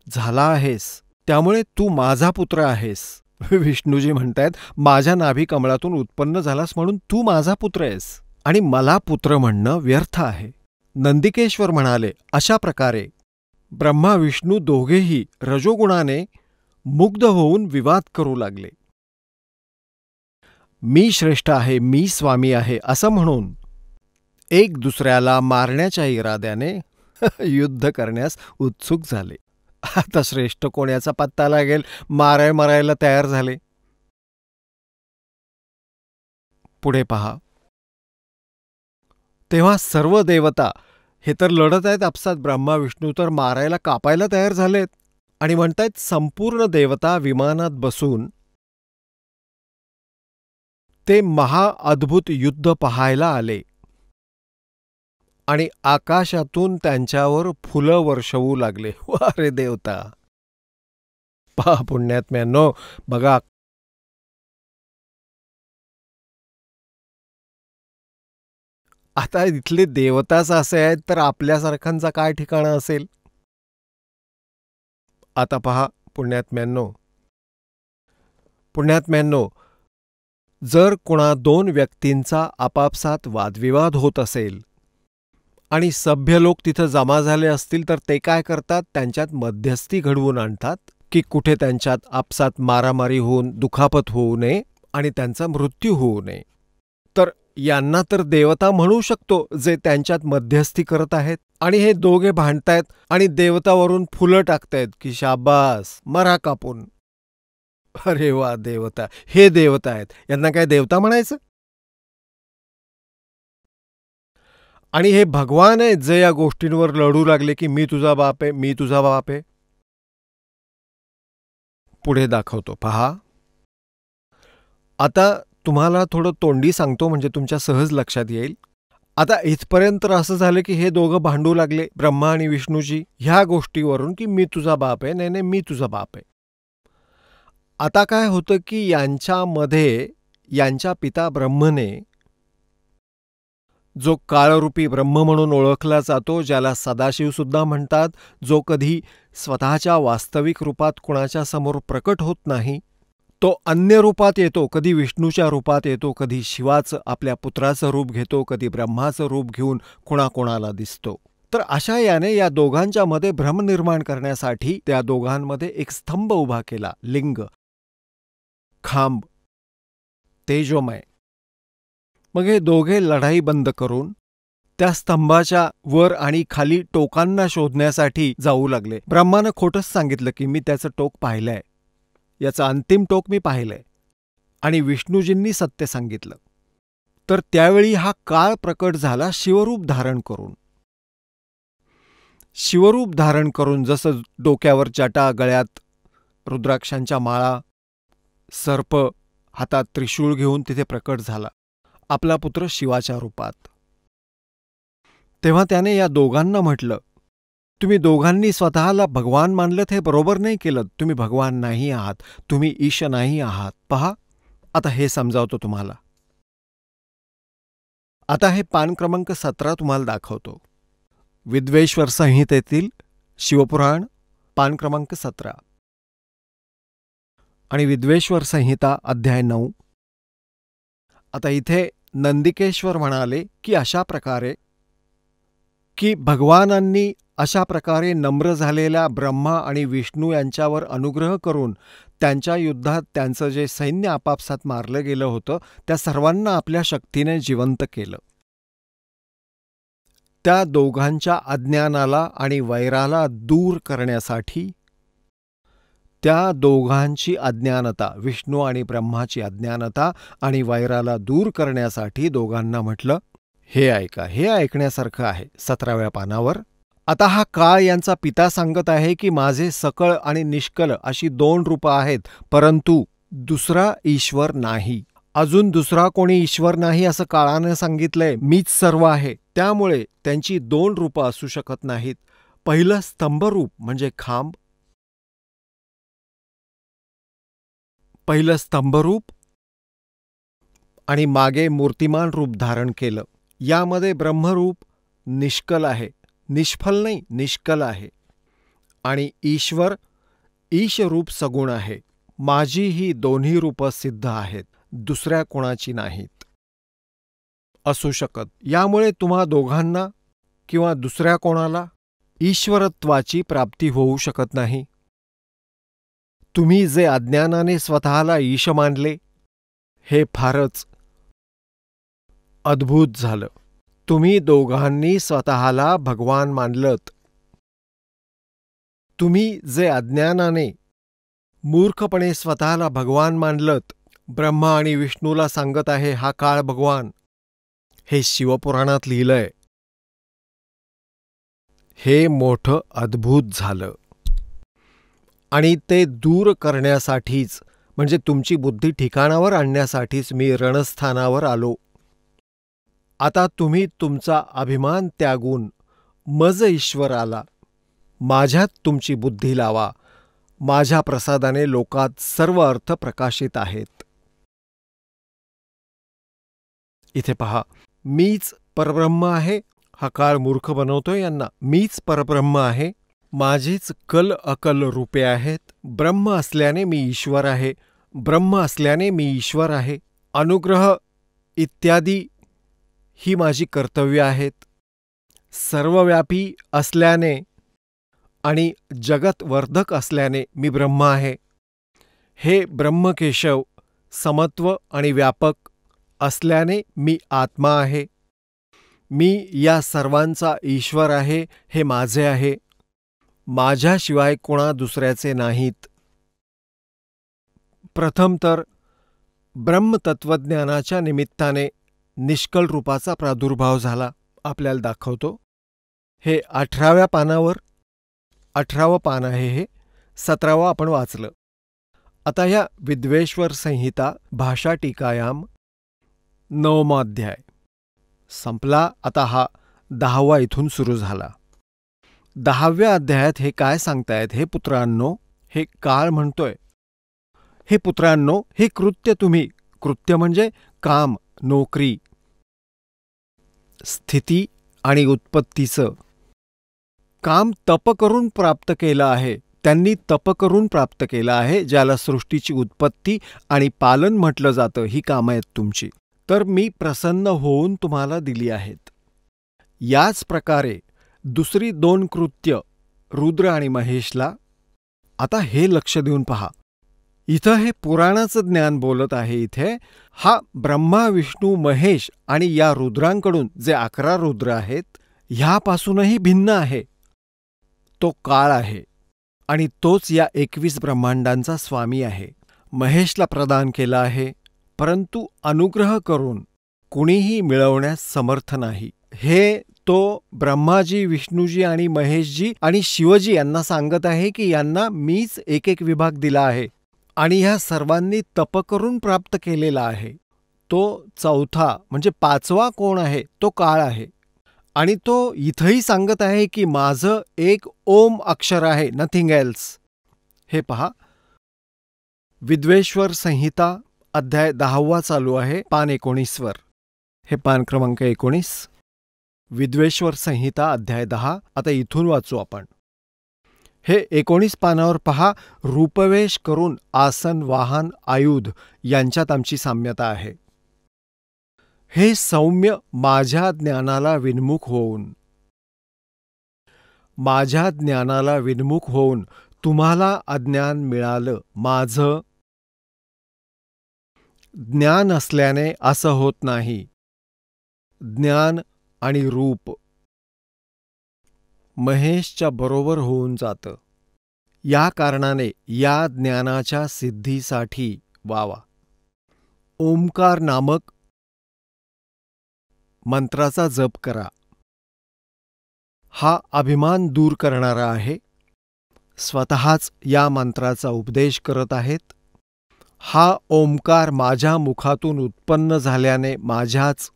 झाला आहेस, त्यामुळे तू माझा पुत्र आहेस. विष्णूजी म्हणतायत, माझ्या नाभी कमळातून उत्पन्न झालास म्हणून तू माझा पुत्र आहेस, आणि मला पुत्र म्हणणं व्यर्थ आहे. नंदिकेश्वर म्हणाले, अशा प्रकारे ब्रह्मा विष्णू दोघेही रजोगुणाने मुग्ध होऊन विवाद करू लागले. मी श्रेष्ठ आहे, मी स्वामी आहे असं म्हणून एक दुसऱ्याला मारण्याच्या इराद्याने युद्ध करण्यास उत्सुक झाले. आता श्रेष्ठ कोण याचा पत्ता लागेल, मारायला तयार झाले. पुढे पहा. तेव्हा सर्व देवता, हे तर लढत आहेत आपसात, ब्रह्मा विष्णू तर मारायला कापायला तयार झालेत, आणि म्हणतायत संपूर्ण देवता विमानात बसून ते महाअद्भुत युद्ध पाहायला आले आणि आकाशातून त्यांच्यावर फुलं वर्षवू लागले. वा रे देवता! पहा पुण्यात्म्यांनो, बघा आता इथले देवताच असे आहेत तर आपल्यासारख्यांचा काय ठिकाणा असेल? आता पहा पुण्यात्म्यांनो, जर कोणा दोन व्यक्तींचा आपापसात वादविवाद होत असेल आणि सभ्य लोक तिथं जमा झाले असतील तर ते काय करतात? त्यांच्यात मध्यस्थी घडवून आणतात की कुठे त्यांच्यात आपसात मारामारी होऊन दुखापत होऊ नये आणि त्यांचा मृत्यू होऊ नये. तर यांना तर देवता म्हणू शकतो जे त्यांच्यात मध्यस्थी करत आहेत, आणि हे दोघे भांडतायत आणि देवतावरून फुलं टाकतायत की शाबास, मरा कापून. अरे वा देवता, हे देवता आहेत, यांना काय देवता म्हणायचं? आणि हे भगवान आहेत जे या गोष्टींवर लढू लागले की मी तुझा बाप आहे, मी तुझा बाप आहे. पुढे दाखवतो पहा. आता तुम्हाला थोडं तोंडी सांगतो म्हणजे तुमच्या सहज लक्षात येईल. आता इथपर्यंत असं झालं की हे दोघं भांडू लागले, ब्रह्मा आणि विष्णूजी, ह्या गोष्टीवरून की मी तुझा बाप आहे, नाही मी तुझा बाप आहे. आता काय होतं की यांच्यामध्ये यांच्या पिता ब्रह्मने, जो काळरूपी ब्रह्म म्हणून ओळखला जातो, ज्याला सदाशिव सुद्धा म्हणतात, जो कधी स्वतःच्या वास्तविक रूपात कुणाच्या समोर प्रकट होत नाही, तो अन्य रूपात येतो, कधी विष्णूच्या रूपात येतो, कधी शिवाचं आपल्या पुत्राचं रूप घेतो, कधी ब्रह्माचं रूप घेऊन कोणाकोणाला दिसतो. तर अशा याने या दोघांच्या मध्ये भ्रम निर्माण करण्यासाठी त्या दोघांमध्ये एक स्तंभ उभा केला, लिंग, खांब, तेजोमय. मग हे दोघे लढाई बंद करून त्या स्तंभाच्या वर आणि खाली टोकांना शोधण्यासाठी जाऊ लागले. ब्रह्मानं खोटंच सांगितलं की मी त्याचं टोक पाहिलंय, याचं अंतिम टोक मी पाहिलंय, आणि विष्णूजींनी सत्य सांगितलं. तर त्यावेळी हा काळ प्रकट झाला शिवरूप धारण करून. शिवरूप धारण करून जसं डोक्यावर जटा, गळ्यात रुद्राक्षांच्या माळा, सर्प हातात त्रिशूळ घेऊन तिथे प्रकट झाला, आपला पुत्र शिवाच्या रूपात. तेव्हा त्याने या दोघांना म्हटलं, तुम्ही दोघांनी स्वतःला भगवान मानलं हे बरोबर नाही केलं. तुम्ही भगवान नाही आहात, तुम्ही ईश नाही आहात. पहा, आता हे समजावतो तुम्हाला. आता हे पान क्रमांक 17 तुम्हाला दाखवतो. विद्वेश्वर संहितेतील शिवपुराण पान क्रमांक 17 आणि विद्वेश्वर संहिता अध्याय 9. आता इथे नंदिकेश्वर म्हणाले की अशा प्रकारे की भगवानांनी अशा प्रकारे नम्र झालेल्या ब्रह्मा आणि विष्णू यांच्यावर अनुग्रह करून त्यांच्या युद्धात त्यांचं जे सैन्य आपापसात मारलं गेलं होतं त्या सर्वांना आपल्या शक्तीने जिवंत केलं. त्या दोघांच्या अज्ञानाला आणि वैराला दूर करण्यासाठी, त्या दोघांची अज्ञानता, विष्णू आणि ब्रह्माची अज्ञानता आणि वैराला दूर करण्यासाठी दोघांना म्हटलं, हे ऐका, हे ऐकण्यासारखं आहे. 17व्या पानावर आता हा काळ यांचा पिता सांगत आहे की माझे सकळ आणि निष्कल अशी 2 रूपं आहेत, परंतु दुसरा ईश्वर नाही. अजून दुसरा कोणी ईश्वर नाही असं काळानं सांगितलंय. मीच सर्व आहे. त्यामुळे त्यांची 2 रूपं असू शकत नाहीत. पहिलं स्तंभरूप म्हणजे खांब, पहिलं स्तंभरूप आणि मागे मूर्तिमान रूप धारण केलं. यामध्ये ब्रह्मरूप निष्कल आहे, निष्फल नाही, निष्कल आहे. आणि ईश्वर ईशरूप सगुण आहे. माझी ही दोन्ही रूपं सिद्ध आहेत, दुसऱ्या कोणाची नाहीत असू शकत. यामुळे तुम्हा दोघांना किंवा दुसऱ्या कोणाला ईश्वरत्वाची प्राप्ती होऊ शकत नाही. तुम्ही जे अज्ञानाने स्वतःला ईश मानले हे फारच अद्भुत झालं. तुम्ही दोघांनी स्वतःला भगवान मानलत. तुम्ही जे अज्ञानाने मूर्खपणे स्वतःला भगवान मानलत, ब्रह्मा आणि विष्णूला सांगत आहे हा काळ भगवान, हे शिवपुराणात लिहिलंय. हे मोठं अद्भुत झालं. आणि ते दूर करण्यासाठीच, म्हणजे तुमची बुद्धी ठिकाणावर आणण्यासाठीच मी रणस्थानावर आलो. आता तुम्ही तुमचा अभिमान त्यागून मज ईश्वराला, माझ्यात तुमची बुद्धी लावा. माझ्या प्रसादाने लोकात सर्व अर्थ प्रकाशित आहेत. इथे पहा, मीच परब्रह्म आहे. हा काळ मूर्ख बनवतोय यांना. मीच परब्रह्म आहे, माझीच कल अकल रूपे आहेत. ब्रह्म असल्याने मी ईश्वर आहे, ब्रह्म असल्याने मी ईश्वर आहे. अनुग्रह इत्यादी ही माझी कर्तव्य आहेत. सर्वव्यापी असल्याने आणि जगतवर्धक असल्याने मी ब्रह्म आहे. हे ब्रह्मकेशव समत्व आणि व्यापक असल्याने मी आत्मा आहे. मी या सर्वांचा ईश्वर आहे, हे माझे आहे. माझ्याशिवाय कोणा दुसऱ्याचे नाहीत. प्रथम तर ब्रह्मतत्वज्ञानाच्या निमित्ताने निष्कल रूपाचा प्रादुर्भाव झाला. आपल्याला दाखवतो. हे 18व्या पानावर, 18वं पान आहे हे, 17वं आपण वाचलं. आता या विद्वेश्वर संहिता भाषा टीकायाम 9वा अध्याय संपला. आता हा 10वा इथून सुरू झाला. 10व्या अध्यायात हे काय सांगतायत? हे पुत्रांनो, हे काळ म्हणतोय, हे पुत्रांनो, हे कृत्य तुम्ही, कृत्य म्हणजे काम, नोकरी, स्थिती आणि उत्पत्तीचं काम तप करून प्राप्त केलं आहे. त्यांनी तप करून प्राप्त केलं आहे, ज्याला सृष्टीची उत्पत्ती आणि पालन म्हटलं जातं. ही कामं आहेत तुमची, तर मी प्रसन्न होऊन तुम्हाला दिली आहेत. याच प्रकारे दुसरी 2 कृत्य रुद्र आणि महेशला. आता हे लक्ष देऊन पहा, इथं हे पुराणाचं ज्ञान बोलत आहे. इथे हा ब्रह्मा विष्णू महेश आणि या रुद्रांकडून जे 11 रुद्र आहेत ह्यापासूनही भिन्न आहे. तो काळ आहे आणि तोच या 21 ब्रह्मांडांचा स्वामी आहे. महेशला प्रदान केला आहे, परंतु अनुग्रह करून कुणीही मिळवण्यास समर्थ नाही. हे तो ब्रह्माजी, विष्णूजी आणि महेशजी आणि शिवजी यांना सांगत आहे की यांना मीच एक विभाग दिला आहे. आणि ह्या सर्वांनी तप करून प्राप्त केलेला आहे. तो चौथा म्हणजे 5वा कोण आहे तो काळ आहे. आणि तो इथंही सांगत आहे की माझं एक ओम अक्षर आहे, नथिंग एल्स. हे पहा, विद्वेश्वर संहिता अध्याय 10वा चालू आहे, पान 19 वर. हे पान क्रमांक 19, विद्वेश्वर संहिता अध्याय 10. आता इथून वाचू आपण. हे 19 पानावर पहा, रूपवेश करून आसन, वाहन, आयुध यांच्यात आमची साम्यता आहे. हे सौम्य माझ्या ज्ञानाला विन्मुख होऊन, माझ्या ज्ञानाला विन्मुख होऊन तुम्हाला अज्ञान मिळालं. माझं ज्ञान असल्याने असं होत नाही. ज्ञान आणि रूप महेशच्या बरोबर होऊन जातं. या कारणाने या ज्ञानाच्या सिद्धीसाठी वावा ओंकार नामक मंत्राचा जप करा. हा अभिमान दूर करणारा आहे. स्वतःच या मंत्राचा उपदेश करत आहेत. हा ओंकार माझ्या मुखातून उत्पन्न झाल्याने माझ्याच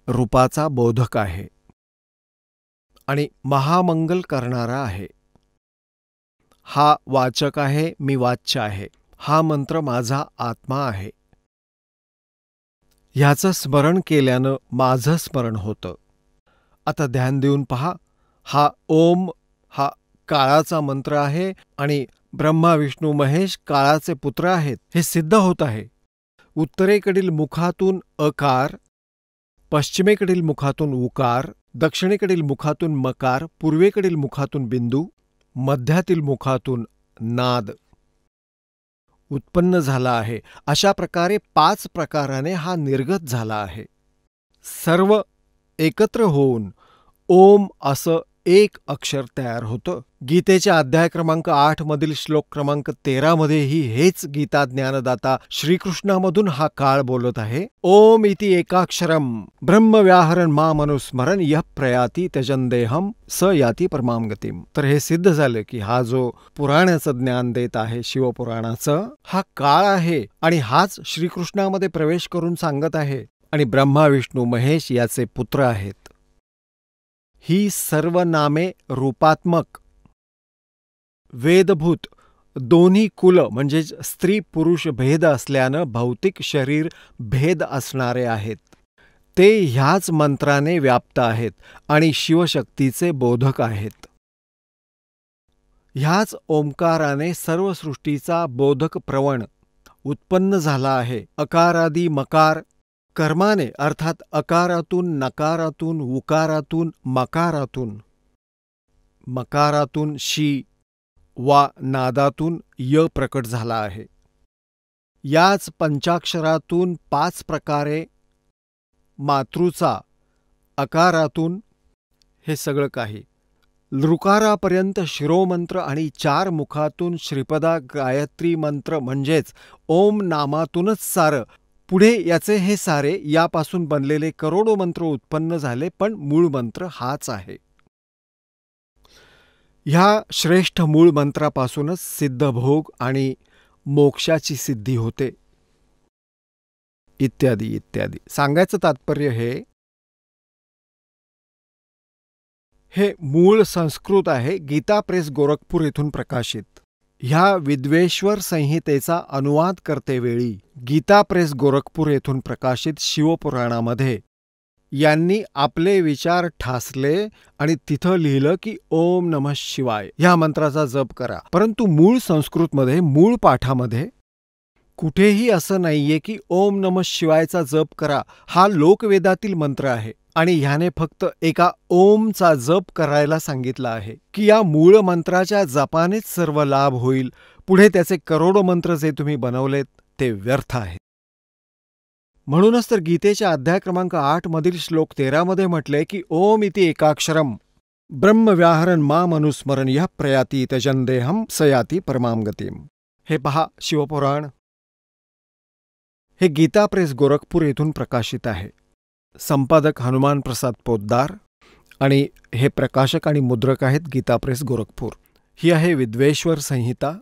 रूपाचा बोधक आहे आणि महामंगल करणारा आहे. हा वाचक आहे, मी वाच्य आहे. हा मंत्र माझा आत्मा आहे. ह्याचं स्मरण केल्यानं माझं स्मरण होतं. आता ध्यान देऊन पहा, हा ओम हा काळाचा मंत्र आहे आणि ब्रह्मा विष्णू महेश काळाचे पुत्र आहेत हे सिद्ध होत आहे. उत्तरेकडील मुखातून अकार, पश्चिमेकडील मुखातून उकार, दक्षिणेकडील मुखातून मकार, पूर्वेकडील मुखातून बिंदू, मध्यातील मुखातून नाद उत्पन्न झाला आहे. अशा प्रकारे 5 प्रकाराने हा निर्गत झाला आहे. सर्व एकत्र होऊन ओम असं एक अक्षर तयार होतं. गीतेच्या अध्याय क्रमांक 8 मधील श्लोक क्रमांक 13 मध्येही हेच गीता ज्ञानदाता श्रीकृष्णामधून हा काळ बोलत आहे. ओम इति एकाक्षरम ब्रह्मव्याहरण मामनुस्मरण यः प्रयाती त्यजन्देहम स याती परमां गतिम. तर हे सिद्ध झालं की हा जो पुराणाचं ज्ञान देत आहे, शिवपुराणाचं, हा काळ आहे आणि हाच श्रीकृष्णामध्ये प्रवेश करून सांगत आहे आणि ब्रह्मा विष्णू महेश याचे पुत्र आहेत. ही सर्व नामे रूपात्मक, वेदभूत, दोन्ही कुल म्हणजे स्त्री पुरुष भेद असल्यानं भौतिक शरीर भेद असणारे आहेत. ते ह्याच मंत्राने व्याप्त आहेत आणि शिवशक्तीचे बोधक आहेत. ह्याच ओंकाराने सर्व सृष्टीचा बोधक प्रवण उत्पन्न झाला आहे. अकारादी मकार कर्माने अर्थात अकारातून, नकारातून, उकारातून, मकारातून, मकारातून शी वा नादातून य प्रकट झाला आहे. याच पंचाक्षरातून 5 प्रकारे मातृचा, अकारातून हे सगळं काही, लृकारापर्यंत शिरोमंत्र आणि 4 मुखातून श्रीपदा गायत्री मंत्र म्हणजेच ओम नामातूनच सारं. पुढे याचे हे सारे यापासून बनलेले करोडो मंत्र उत्पन्न झाले, पण मूळ मंत्र हाच आहे. ह्या श्रेष्ठ मूळ मंत्रापासूनच सिद्धभोग आणि मोक्षाची सिद्धी होते, इत्यादी इत्यादी. सांगायचं तात्पर्य हे मूळ संस्कृत आहे. गीता प्रेस गोरखपूर येथून प्रकाशित. ह्या विद्वेश्वर संहितेचा अनुवाद करतेवेळी गीता प्रेस गोरखपूर येथून प्रकाशित शिवपुराणामध्ये यांनी आपले विचार ठासले आणि तिथं लिहिलं की ओम नमः शिवाय ह्या मंत्राचा जप करा. परंतु मूळ संस्कृतमध्ये, मूळ पाठामध्ये कुठेही असं नाहीये की ओम नमः शिवायचा जप करा. हा लोकवेदातील मंत्र आहे आणि ह्याने फक्त एका ओमचा जप करायला सांगितलं आहे की या मूळ मंत्राच्या जपानेच सर्व लाभ होईल. पुढे त्याचे करोडो मंत्र जे तुम्ही बनवलेत ते व्यर्थ आहेत. म्हणूनच तर गीतेच्या अध्याय क्रमांक 8 मधील श्लोक 13 मध्ये म्हटलंय की ओम इति एकाक्षरम ब्रह्मव्याहरण मामनुस्मरण यः प्रयाती त्यजन्देहम स याती परमां गतिम. हे पहा, शिवपुराण हे गीता प्रेस गोरखपूर येथून प्रकाशित आहे. संपादक हनुमान प्रसाद पोद्दार आणि हे प्रकाशक आणि मुद्रक आहेत गीता प्रेस गोरखपूर. ही आहे विद्वेश्वर संहिता.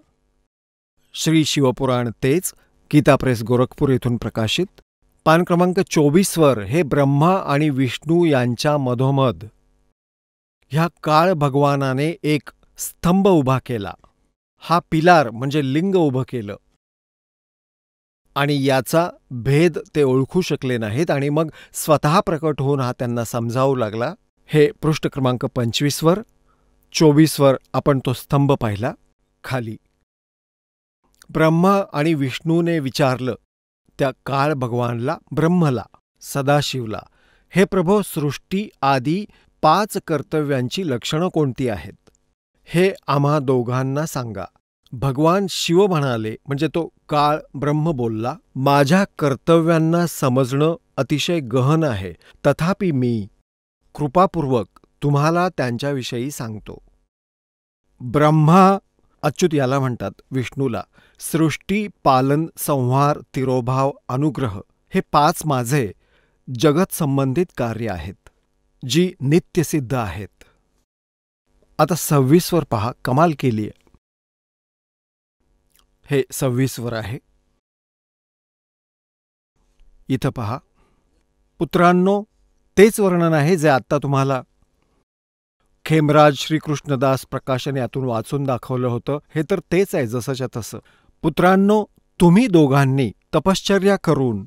श्री शिवपुराण तेच, गीता प्रेस गोरखपूर येथून प्रकाशित. पान क्रमांक 24वर हे ब्रह्मा आणि विष्णू यांच्या मधोमध ह्या काळ भगवानाने एक स्तंभ उभा केला. हा पिलार म्हणजे लिंग उभं केलं आणि याचा भेद ते ओळखू शकले नाहीत आणि मग स्वतः प्रकट होऊन हा त्यांना समजावू लागला. हे पृष्ठ क्रमांक 25वर. 24वर आपण तो स्तंभ पाहिला. खाली ब्रह्मा आणि विष्णूने विचारलं त्या काळ भगवानला, ब्रह्मला, सदाशिवला, हे प्रभो, सृष्टी आदी 5 कर्तव्यांची लक्षणं कोणती आहेत? हे आम्हा दोघांना सांगा. भगवान शिव म्हणाले, म्हणजे तो काळ ब्रह्म बोलला, माझ्या कर्तव्यांना समजणं अतिशय गहन आहे, तथापि मी कृपापूर्वक तुम्हाला त्यांच्याविषयी सांगतो. ब्रह्मा, अच्युत याला म्हणतात, विष्णूला, सृष्टी, पालन, संहार, तिरोभाव, अनुग्रह हे 5 माझे जगत संबंधित कार्य आहेत, जी नित्यसिद्ध आहेत. आता 26वर पहा, कमाल केली आहे. हे 26वर आहे. इथं पहा, पुत्रांनो, तेच वर्णन आहे जे आत्ता तुम्हाला खेमराज श्रीकृष्णदास प्रकाशन यातून वाचून दाखवलं होतं. हे तर तेच आहे जसंच्या तसं. पुत्रांनो, तुम्ही दोघांनी तपश्चर्या करून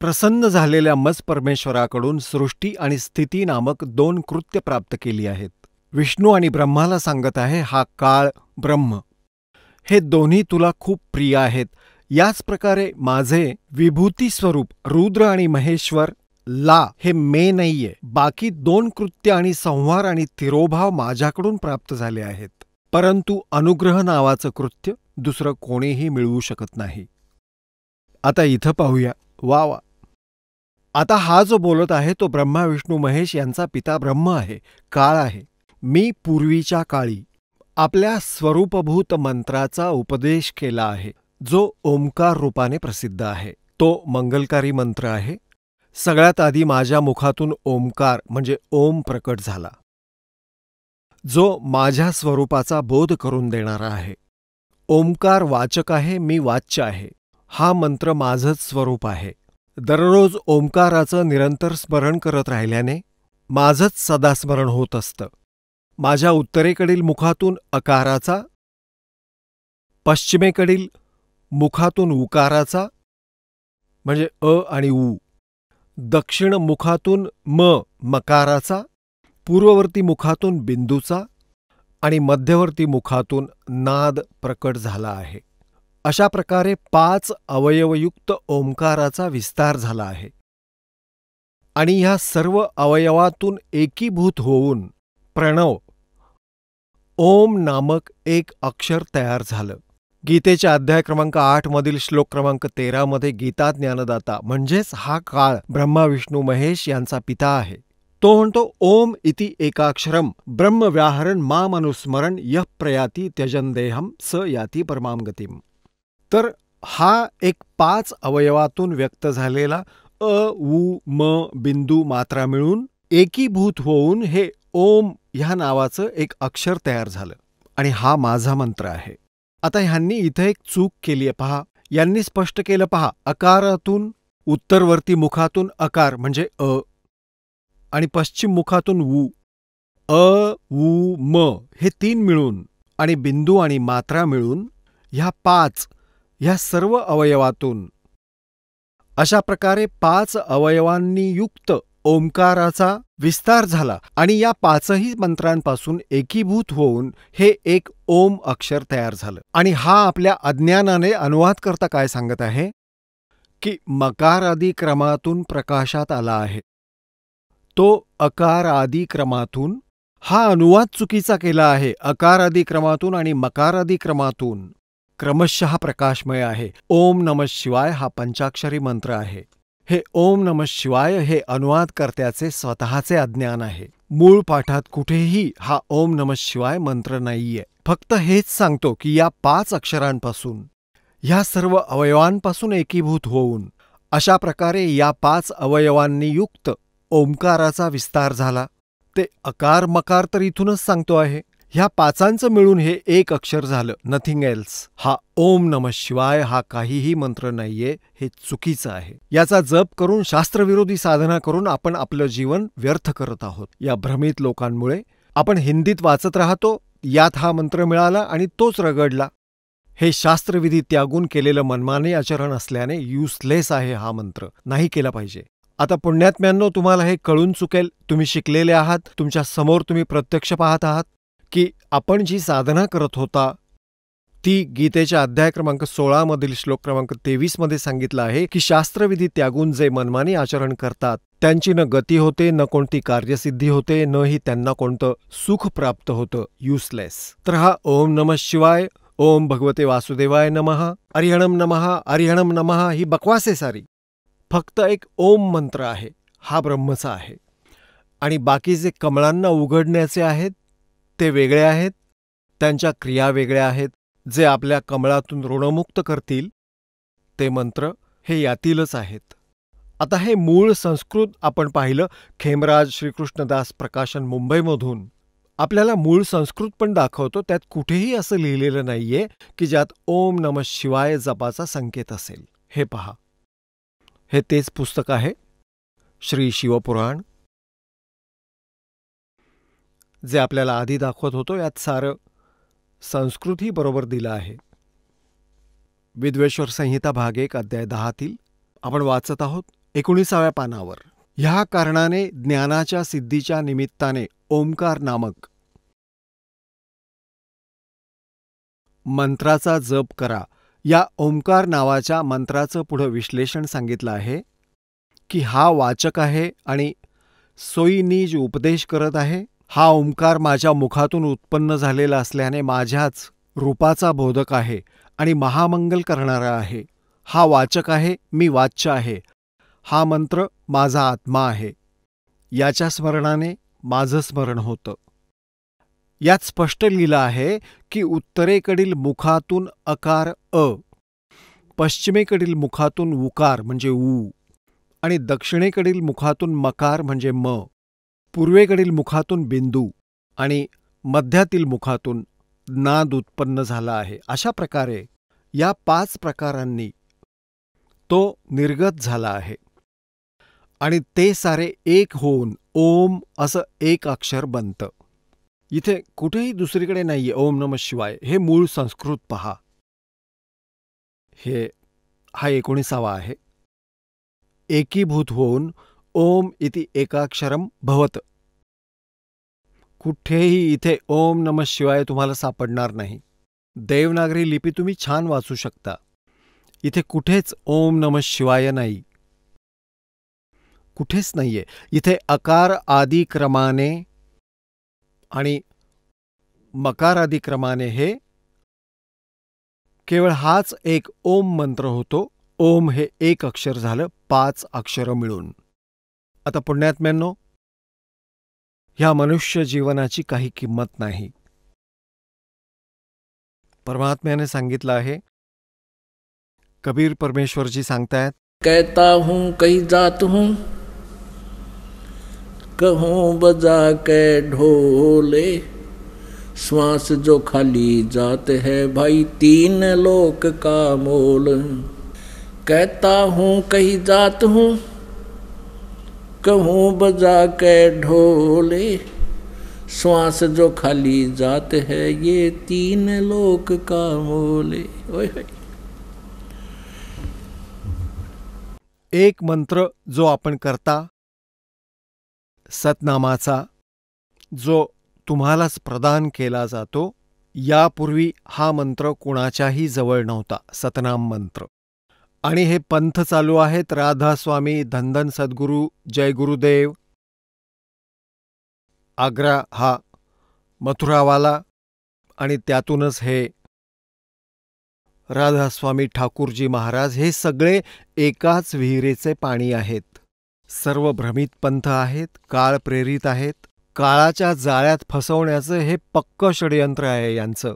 प्रसन्न झालेल्या मज परमेश्वराकडून सृष्टी आणि स्थिती नामक 2 कृत्य प्राप्त केली आहेत. विष्णू आणि ब्रह्माला सांगत आहे, हा काळ ब्रह्म, हे दोन्ही तुला खूप प्रिय आहेत. याच प्रकारे माझे विभूती स्वरूप रुद्र आणि महेश्वर ला हे मे नाहीये. बाकी 2 कृत्य आणि संहार आणि तिरोभाव माझ्याकडून प्राप्त झाले आहेत, परंतु अनुग्रह नावाचं कृत्य दुसरं कोणीही मिळवू शकत नाही. आता इथं पाहूया. वा वा. आता हा जो बोलत आहे तो ब्रह्मा विष्णू महेश यांचा पिता ब्रह्म आहे, काळ आहे. मी पूर्वीच्या काळी आपल्या स्वरूपभूत मंत्राचा उपदेश केला आहे, जो ओंकार रूपाने प्रसिद्ध आहे. तो मंगलकारी मंत्र आहे. सगळ्यात आधी माझ्या मुखातून ओंकार म्हणजे ओम प्रकट झाला, जो माझ्या स्वरूपाचा बोध करून देणारा आहे. ओंकार वाचक आहे, मी वाच्य आहे. हा मंत्र माझंच स्वरूप आहे. दररोज ओंकाराचं निरंतर स्मरण करत राहिल्याने माझंच सदा स्मरण होत असतं. माझ्या उत्तरेकडील मुखातून अकाराचा, पश्चिमेकडील मुखातून उकाराचा म्हणजे अ आणि उ, दक्षिण मुखातून मकाराचा, पूर्ववर्ती मुखातून बिंदूचा आणि मध्यवर्ती मुखातून नाद प्रकट झाला आहे. अशा प्रकारे 5 अवयवयुक्त ओंकाराचा विस्तार झाला आहे आणि ह्या सर्व अवयवातून एकीभूत होऊन प्रणव ओम नामक एक अक्षर तयार झालं. गीतेच्या अध्याय क्रमांक 8 मधील श्लोक क्रमांक 13 मध्ये गीता ज्ञानदाता म्हणजेच हा काळ ब्रह्मा विष्णू महेश यांचा पिता आहे. तो म्हणतो, ओम इति एकाक्षरम ब्रह्म व्याहरण माम अनुस्मरण यः प्रयाती त्यजन देहम स याती परमाम गतिम. तर हा एक 5 अवयवातून व्यक्त झालेला अ उ म बिंदू मात्रा मिळून एकीभूत होऊन हे ओम ह्या नावाचं एक अक्षर तयार झालं आणि हा माझा मंत्र आहे. आता ह्यांनी इथे एक चूक केली आहे पहा. यांनी स्पष्ट केलं पहा, अकारातून उत्तरवर्ती मुखातून अकार म्हणजे अ आणि पश्चिम मुखातून उ, अ उ म हे 3 मिळून आणि बिंदू आणि मात्रा मिळून ह्या 5 ह्या सर्व अवयवातून अशा प्रकारे 5 अवयवांनी युक्त ओंकाराचा विस्तार झाला आणि या 5ही मंत्रांपासून एकीभूत होऊन हे एक ओम अक्षर तयार झालं. आणि हा आपल्या अज्ञानाने अनुवाद करता काय सांगत आहे की मकार आदी क्रमातून प्रकाशात आला आहे, तो अकार आदी क्रमातून. हा अनुवाद चुकीचा केला आहे. अकार आदी क्रमातून आणि मकार आदी क्रमातून क्रमशः प्रकाशमय आहे. ओम नमः शिवाय हा पंचाक्षरी मंत्र आहे. हे ओम नमः शिवाय हे अनुवादकर्त्याचे स्वतःचे अज्ञान आहे. मूळ पाठात कुठेही हा ओम नमः शिवाय मंत्र नाहीये. फक्त हेच सांगतो की या 5 अक्षरांपासून ह्या सर्व अवयवांपासून एकीभूत होऊन अशा प्रकारे या 5 अवयवांनी युक्त ओंकाराचा विस्तार झाला. ते अकार मकार तर इथूनच सांगतो आहे. ह्या पाचांचं मिळून हे एक अक्षर झालं, नथिंग एल्स. हा ओम नमः शिवाय हा काहीही मंत्र नाहीये, हे चुकीचं आहे. याचा जप करून शास्त्रविरोधी साधना करून आपण आपलं जीवन व्यर्थ करत आहोत. या भ्रमित लोकांमुळे आपण हिंदीत वाचत राहतो, यात हा मंत्र मिळाला आणि तोच रगडला. हे शास्त्रविधी त्यागून केलेलं मनमानी आचरण असल्याने युजलेस आहे हा मंत्र, नाही केला पाहिजे. आता पुण्यात्म्यांनो, तुम्हाला हे कळून चुकेल, तुम्ही शिकलेले आहात, तुमच्या समोर तुम्ही प्रत्यक्ष पाहत आहात की आपण जी साधना करत होता ती गीतेच्या अध्याय क्रमांक 16 मधील श्लोक क्रमांक 23 मध्ये सांगितलं आहे की शास्त्रविधी त्यागून जे मनमानी आचरण करतात त्यांची न गती होते, न कोणती कार्यसिद्धी होते, न ही त्यांना कोणतं सुख प्राप्त होतं. युजलेस. तर हा ओम नमः शिवाय, ओम भगवते वासुदेवाय नमः, अरिहणम नमः, अरिहणम नमः ही बकवास आहे सारी. फक्त एक ओम मंत्र आहे, हा ब्रह्मचा आहे. आणि बाकी जे कमळांना उघडण्याचे आहेत ते वेगळे आहेत, त्यांच्या क्रिया वेगळ्या आहेत. जे आपल्या कमळातून ऋणमुक्त करतील ते मंत्र हे यातीलच आहेत. आता हे मूळ संस्कृत आपण पाहिलं, खेमराज श्रीकृष्णदास प्रकाशन मुंबईमधून आपल्याला मूळ संस्कृत पण दाखवतो. त्यात कुठेही असं लिहिलेलं नाहीये की ज्यात ओम नमः शिवाय जपाचा संकेत असेल. हे पहा, हे तेच पुस्तक आहे, श्री शिवपुराण, जे आपल्याला आधी दाखवत होतो. यात सारं संस्कृतही बरोबर दिलं आहे. विद्वेश्वर संहिता भाग 1 अध्याय 10 आपण वाचत आहोत 19व्या पानावर. ह्या कारणाने ज्ञानाच्या सिद्धीच्या निमित्ताने ओंकार नामक मंत्राचा जप करा. या ओंकार नावाच्या मंत्राचं पुढं विश्लेषण सांगितलं आहे की हा वाचक आहे आणि सोयीनीज उपदेश करत आहे. हा ओंकार माझ्या मुखातून उत्पन्न झालेला असल्याने माझ्याच रूपाचा बोधक आहे आणि महामंगल करणारा आहे. हा वाचक आहे, मी वाच्य आहे. हा मंत्र माझा आत्मा आहे. याच्या स्मरणाने माझं स्मरण होतं. यात स्पष्ट लिहिलं आहे की उत्तरेकडील मुखातून अकार अ, पश्चिमेकडील मुखातून उकार म्हणजे ऊ आणि दक्षिणेकडील मुखातून मकार म्हणजे म, पूर्वेकडील मुखातून बिंदू आणि मध्यातील मुखातून नाद उत्पन्न झाला आहे. अशा प्रकारे या 5 प्रकारांनी तो निर्गत झाला आहे आणि ते सारे एक होऊन ओम असं एक अक्षर बनतं. इथे कुठेही दुसरीकडे नाहीये ओम नमः शिवाय. हे मूळ संस्कृत पहा. हा 19वा आहे. एकीभूत होऊन ओम इति एकाक्षरम भवत. कुठेही इथे ओम नमः शिवाय तुम्हाला सापडणार नाही. देवनागरी लिपी तुम्ही छान वाचू शकता. इथे कुठेच ओम नमः शिवाय नाही, कुठेच नाहीये. इथे अकार आदी क्रमाने आणि मकार आदी क्रमाने हे केवळ हाच एक ओम मंत्र होतो. ओम हे एक अक्षर झालं, 5 अक्षरं मिळून. आता पुण्यात्म्यांनो, ह्या मनुष्य जीवनाची काही किंमत नाही. परमात्म्याने सांगितलं आहे, कबीर परमेश्वरजी सांगतायत, कहता हूँ कहीं जात हूँ, कहूँ बजा के ढोले, श्वास जो खाली जात है भाई 3 लोक का मोल. कहता हूँ कहीं जात हूँ, कहूँ बजा के ढोले, श्वास जो खाली जात है ये 3 लोक का मोले. ओए होय. एक मंत्र जो आपण करता, सतनामाचा, जो तुम्हालाच प्रदान केला जातो. यापूर्वी हा मंत्र कुणाच्याही जवळ नव्हता, सतनाम मंत्र. आणि हे पंथ चालू आहेत, राधास्वामी, धनधन सद्गुरू, जय गुरुदेव. आग्रा हा मथुरावाला आणि त्यातूनच हे राधास्वामी ठाकूरजी महाराज. हे सगळे एकाच विहिरीचे पाणी आहेत. सर्व भ्रमित पंथ आहेत, काळ प्रेरित आहेत. काळाच्या जाळ्यात फसवण्याचं हे पक्क षडयंत्र आहे यांचं.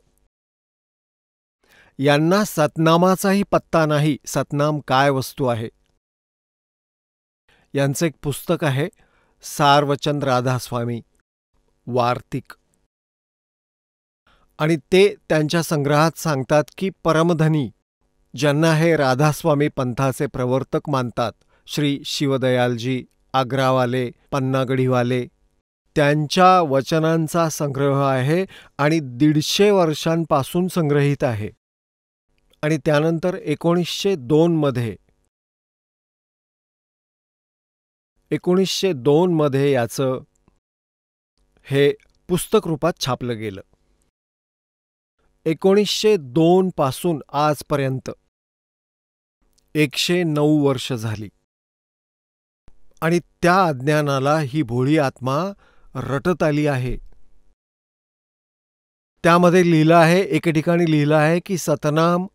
यांना सतनामाचाही पत्ता नाही, सतनाम काय वस्तू आहे. यांचं एक पुस्तक आहे, सारवचन राधास्वामी वार्तिक. आणि ते त्यांच्या संग्रहात सांगतात की परमधनी, ज्यांना हे राधास्वामी पंथाचे प्रवर्तक मानतात, श्री शिवदयालजी आग्रावाले, पन्नागडीवाले, त्यांच्या वचनांचा संग्रह आहे आणि 150 वर्षांपासून संग्रहित आहे. आणि त्यानंतर 1902 मध्ये याचं हे पुस्तक रूपात छापलं गेलं. 1902 पासून आजपर्यंत 109 वर्ष झाली. आणि त्या अज्ञानाला ही भोळी आत्मा रटत आली आहे. त्यामध्ये लिहिलं आहे, एके ठिकाणी लिहिलं आहे की सतनाम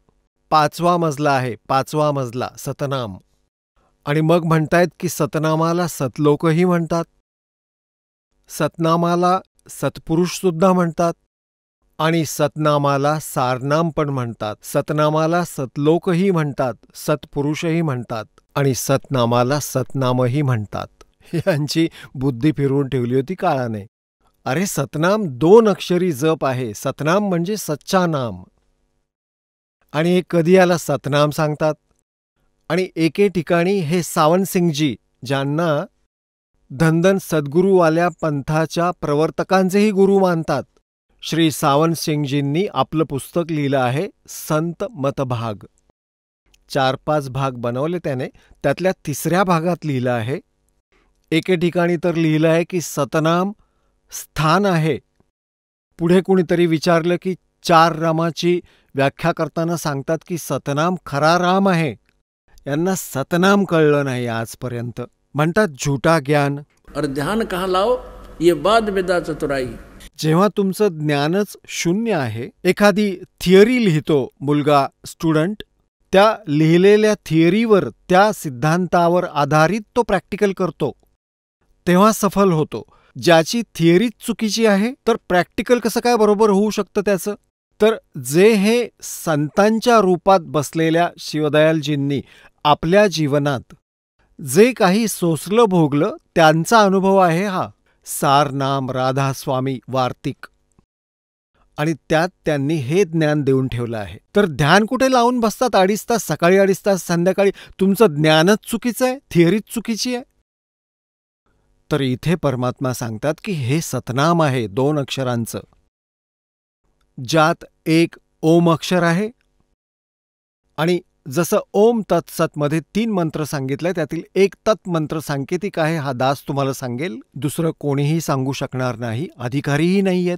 5वा मजला आहे, 5वा मजला सतनाम. आणि मग म्हणतायत की सतनामाला सतलोकही म्हणतात, सतनामाला सत्पुरुष सुद्धा म्हणतात आणि सतनामाला सारनाम पण म्हणतात. सतनामाला सतलोकही म्हणतात, सत्पुरुषही म्हणतात आणि सतनामाला सतनामही म्हणतात. यांची बुद्धी फिरवून ठेवली होती काळाने. अरे सतनाम 2 अक्षरी जप आहे. सतनाम म्हणजे सच्चा नाम. आणि हे कधी याला सतनाम सांगतात. आणि एके ठिकाणी हे सावंतसिंगजी, ज्यांना धनधन सद्गुरूवाल्या पंथाच्या प्रवर्तकांचेही गुरु मानतात, श्री सावंतसिंगजींनी आपलं पुस्तक लिहिलं आहे संत मतभाग. 4-5 भाग बनवले त्याने. त्यातल्या 3ऱ्या भागात लिहिलं आहे, एके ठिकाणी तर लिहिलं आहे की सतनाम स्थान आहे. पुढे कुणीतरी विचारलं की 4 रामाची व्याख्या करताना सांगतात की सतनाम खरा राम आहे. यांना सतनाम कळलं नाही आजपर्यंत. म्हणतात झूठा ज्ञान. और ध्यान कहाँ लाओ, ये बाद विदा चतुराई. जेव्हा तुमचं ज्ञानच शून्य आहे, एखादी थिअरी लिहितो मुलगा, स्टुडंट, त्या लिहिलेल्या थिअरीवर, त्या सिद्धांतावर आधारित तो प्रॅक्टिकल करतो, तेव्हा सफल होतो. ज्याची थिअरीच चुकीची आहे तर प्रॅक्टिकल कसं काय बरोबर होऊ शकतं त्याचं? तर जे हे संतांच्या रूपात बसलेल्या शिवदयालजींनी आपल्या जीवनात जे काही सोसलं भोगलं, त्यांचा अनुभव आहे हा सारनाम, राधास्वामी, वार्तिक. आणि त्यात त्यांनी हे ज्ञान देऊन ठेवलं आहे. तर ध्यान कुठे लावून बसतात 2.5 तास, सकाळी 2.5 तास, संध्याकाळी? तुमचं ज्ञानच चुकीचं आहे, थिअरीच चुकीची आहे. तर इथे परमात्मा सांगतात की हे सतनाम आहे 2 अक्षरांचं, ज्यात एक ओम अक्षर आहे. आणि जसं ओम तत्सत मध्ये 3 मंत्र सांगितले, त्यातील एक तत् मंत्र सांकेतिक आहे. हा दास तुम्हाला सांगेल, दुसरं कोणीही सांगू शकणार नाही, अधिकारीही नाहीयेत.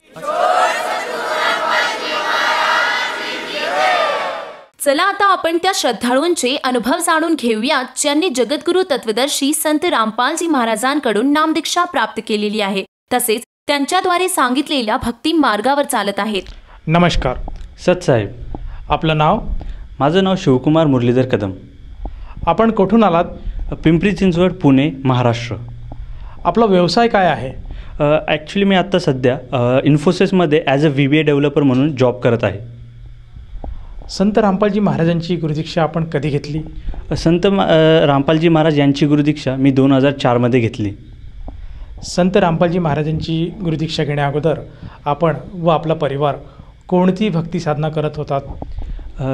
चला आता आपण त्या श्रद्धाळूंचे अनुभव जाणून घेऊयात, ज्यांनी जगद्गुरु तत्वदर्शी संत रामपालजी महाराजांकडून नामदीक्षा प्राप्त केलेली आहे, तसेच त्यांच्याद्वारे सांगितलेल्या भक्ती मार्गावर चालत आहेत. नमस्कार सतसाहेब. आपलं नाव? माझं नाव शिवकुमार मुरलीधर कदम. आपण कुठून आलात? पिंपरी चिंचवड, पुणे, महाराष्ट्र. आपला व्यवसाय काय आहे? ॲक्च्युली मी आत्ता सध्या इन्फोसिसमध्ये ॲज अ VBA डेव्हलपर म्हणून जॉब करत आहे. संत रामपालजी महाराजांची गुरुदीक्षा आपण कधी घेतली? संत रामपालजी महाराज यांची गुरुदीक्षा मी 2004 मध्ये घेतली. संत रामपालजी महाराजांची गुरुदीक्षा घेण्या अगोदर आपण व आपला परिवार कोणती भक्ती साधना करत होतात?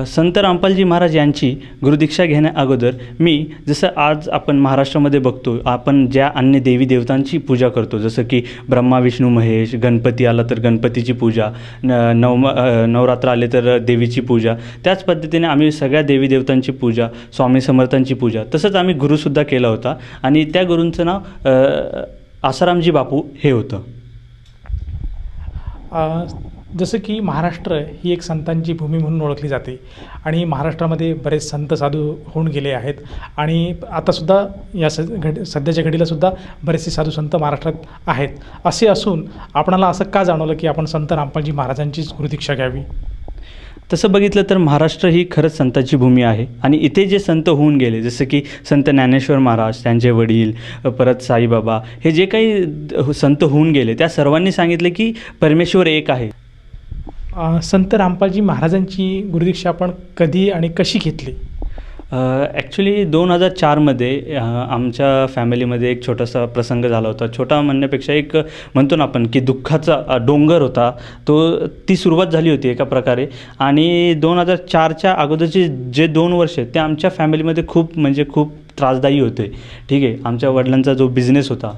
संत रामपालजी महाराज यांची गुरुदीक्षा घेण्या अगोदर मी, जसं आज आपण महाराष्ट्रामध्ये बघतो, आपण ज्या अन्य देवी देवतांची पूजा करतो, जसं की ब्रह्मा विष्णू महेश, गणपती आला तर गणपतीची पूजा, नवरात्र आले तर देवीची पूजा, त्याच पद्धतीने आम्ही सगळ्या देवी देवतांची पूजा, स्वामी समर्थांची पूजा, तसंच आम्ही गुरुसुद्धा केला होता. आणि त्या गुरूंचं नाव आसारामजी बापू हे होतं. जसं की महाराष्ट्र ही एक संतांची भूमी म्हणून ओळखली जाते आणि महाराष्ट्रामध्ये बरेच संत साधू होऊन गेले आहेत आणि आतासुद्धा या सध्याच्या घडीलासुद्धा बरेचसे साधू संत महाराष्ट्रात आहेत. असे असून आपणाला असं का जाणवलं की आपण संत रामपालजी महाराजांचीच गुरुदीक्षा घ्यावी? तसं बघितलं तर महाराष्ट्र ही खरंच संतांची भूमी आहे आणि इथे जे संत होऊन गेले, जसं की संत ज्ञानेश्वर महाराज, त्यांचे वडील, परत साईबाबा, हे जे काही संत होऊन गेले, त्या सर्वांनी सांगितले की परमेश्वर एक आहे. संत रामपालजी महाराजांची गुरुदीक्षा आपण कधी आणि कशी घेतली? ॲक्च्युली 2004मध्ये आमच्या फॅमिलीमध्ये एक छोटासा प्रसंग झाला होता. छोटा म्हणण्यापेक्षा एक म्हणतो ना आपण की दुःखाचा डोंगर होता ती सुरुवात झाली होती एका प्रकारे. आणि 2004च्या अगोदरचे जे 2 वर्ष ते आमच्या फॅमिलीमध्ये खूप त्रासदायी होते. ठीक आहे. आमच्या वडिलांचा जो बिझनेस होता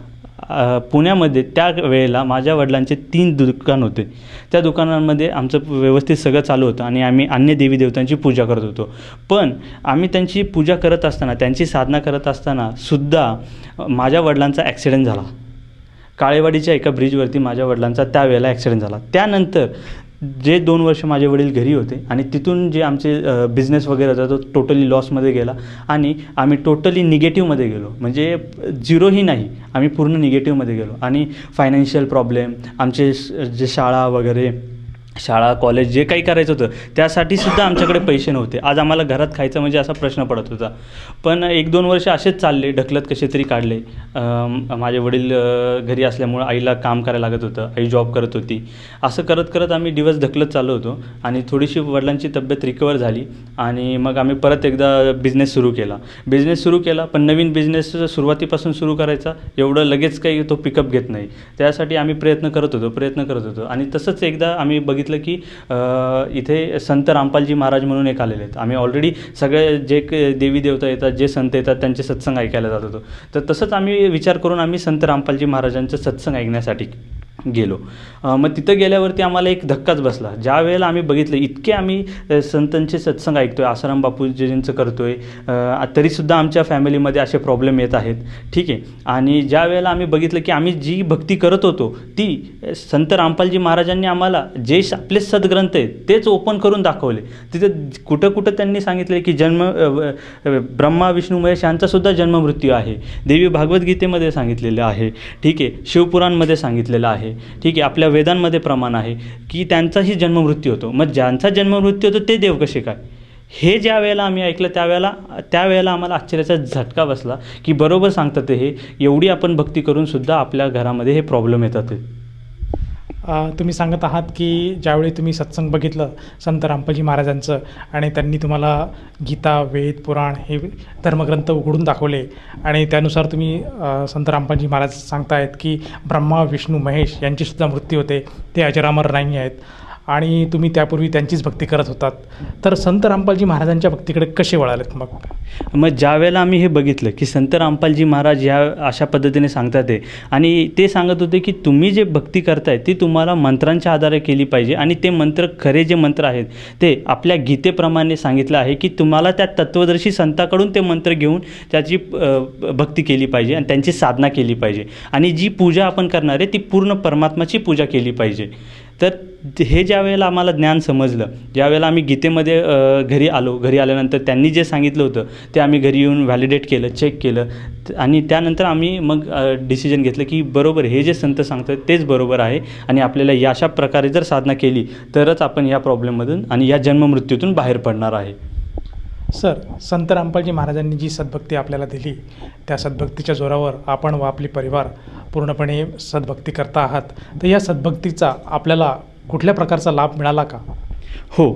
पुण्यामध्ये, त्या वेळेला माझ्या वडिलांचे 3 दुकान होते. त्या दुकानांमध्ये आमचं व्यवस्थित सगळं चालू होतं आणि आम्ही अन्य देवी देवतांची पूजा करत होतो. पण आम्ही त्यांची पूजा करत असताना, त्यांची साधना करत असताना सुद्धा माझ्या वडिलांचा ॲक्सिडेंट झाला. काळेवाडीच्या एका ब्रिजवरती माझ्या वडिलांचा त्यावेळेला ॲक्सिडेंट झाला. त्यानंतर जे 2 वर्ष माझे वडील घरी होते आणि तिथून जे आमचे बिझनेस वगैरे होता तो टोटली लॉसमध्ये गेला आणि आम्ही टोटली निगेटिव्हमध्ये गेलो. म्हणजे झिरोही नाही, आम्ही पूर्ण निगेटिव्हमध्ये गेलो. आणि फायनान्शियल प्रॉब्लेम, आमचे जे शाळा कॉलेज जे काही करायचं होतं त्यासाठी सुद्धा आमच्याकडे पैसे नव्हते. आज आम्हाला घरात खायचं म्हणजे असा प्रश्न पडत होता. पण 1-2 वर्ष असेच चालले, ढकलत कसे तरी काढले. माझे वडील घरी असल्यामुळं आईला काम करायला लागत होतं, आई जॉब करत होती. असं करत करत आम्ही दिवस ढकलत चाललो होतो आणि थोडीशी वडिलांची तब्येत रिकवर झाली आणि मग आम्ही परत एकदा बिझनेस सुरू केला. पण नवीन बिझनेस सुरुवातीपासून सुरू करायचा, एवढं लगेच काही तो पिकअप घेत नाही. त्यासाठी आम्ही प्रयत्न करत होतो आणि तसंच एकदा आम्ही बघितलं की इथे संत रामपालजी महाराज म्हणून एक आलेले आहेत. आम्ही ऑलरेडी सगळे जे देवी देवता येतात, जे संत येतात त्यांचे सत्संग ऐकायला जात होतो. तर तसंच आम्ही विचार करून आम्ही संत रामपालजी महाराजांचं सत्संग ऐकण्यासाठी गेलो. मग तिथं गेल्यावरती आम्हाला एक धक्काच बसला. ज्या वेळेला आम्ही बघितलं इतके आम्ही संतांचे सत्संग ऐकतोय, आसाराम बापूजींचं करतोय, तरीसुद्धा आमच्या फॅमिलीमध्ये असे प्रॉब्लेम येत आहेत. ठीक आहे. आणि ज्या वेळेला आम्ही बघितलं की आम्ही जी भक्ती करत होतो ती संत रामपालजी महाराजांनी आम्हाला जे आपले सद्ग्रंथ आहेत तेच ओपन करून दाखवले. तिथे कुठं त्यांनी सांगितले की ब्रह्मा विष्णू महेश यांचासुद्धा जन्ममृत्यू आहे. देवी भागवद्गीतेमध्ये सांगितलेलं आहे. ठीक आहे. शिवपुराणमध्ये सांगितलेलं आहे. ठीक आहे. आपल्या वेदांमध्ये प्रमाण आहे की त्यांचाही जन्ममृत्यू होतो. मग ज्यांचा जन्ममृत्यू होतो ते देव कसे काय? हे ज्या वेळेला आम्ही ऐकलं त्यावेळेला आम्हाला आश्चर्याचा झटका बसला की बरोबर सांगतात हे, एवढी आपण भक्ती करून सुद्धा आपल्या घरामध्ये हे प्रॉब्लेम येतात. तुम्ही सांगत आहात की ज्यावेळी तुम्ही सत्संग बघितलं संत रामपालजी महाराजांचं आणि त्यांनी तुम्हाला गीता, वेद, पुराण हे धर्मग्रंथ उघडून दाखवले आणि त्यानुसार तुम्ही संत रामपालजी महाराज सांगतायत की ब्रह्मा विष्णू महेश यांचीसुद्धा मृत्यू होते, ते अजरामर नाही आहेत आणि तुम्ही त्यापूर्वी त्यांचीच भक्ती करत होतात, तर संत रामपालजी महाराजांच्या भक्तीकडे कसे वळालेत? मग ज्या वेळेला आम्ही हे बघितलं की संत रामपालजी महाराज या अशा पद्धतीने सांगतात ते, आणि ते सांगत होते की तुम्ही जे भक्ती करताय ती तुम्हाला मंत्रांच्या आधारे केली पाहिजे आणि ते मंत्र, खरे जे मंत्र आहेत ते आपल्या गीतेप्रमाणे सांगितलं आहे की तुम्हाला त्या तत्वदर्शी संताकडून ते मंत्र घेऊन त्याची भक्ती केली पाहिजे आणि त्यांची साधना केली पाहिजे आणि जी पूजा आपण करणार आहे ती पूर्ण परमात्माची पूजा केली पाहिजे. तर हे ज्या वेळेला आम्हाला ज्ञान समजलं, ज्यावेळेला आम्ही गीतेमध्ये घरी आल्यानंतर त्यांनी जे सांगितलं होतं ते आम्ही घरी येऊन व्हॅलिडेट केलं, चेक केलं आणि त्यानंतर आम्ही मग डिसिजन घेतलं की बरोबर हे जे संत सांगतात तेच बरोबर आहे आणि आपल्याला या अशा प्रकारे जर साधना केली तरच आपण या प्रॉब्लेममधून आणि या जन्ममृत्यूतून बाहेर पडणार आहे. सर, संत रामपालजी महाराजांनी जी सद्भक्ती आपल्याला दिली त्या सद्भक्तीच्या जोरावर आपण व आपली परिवार पूर्णपणे सद्भक्ती करता आहात, तर या सद्भक्तीचा आपल्याला कुठल्या प्रकारचा लाभ मिळाला का? हो,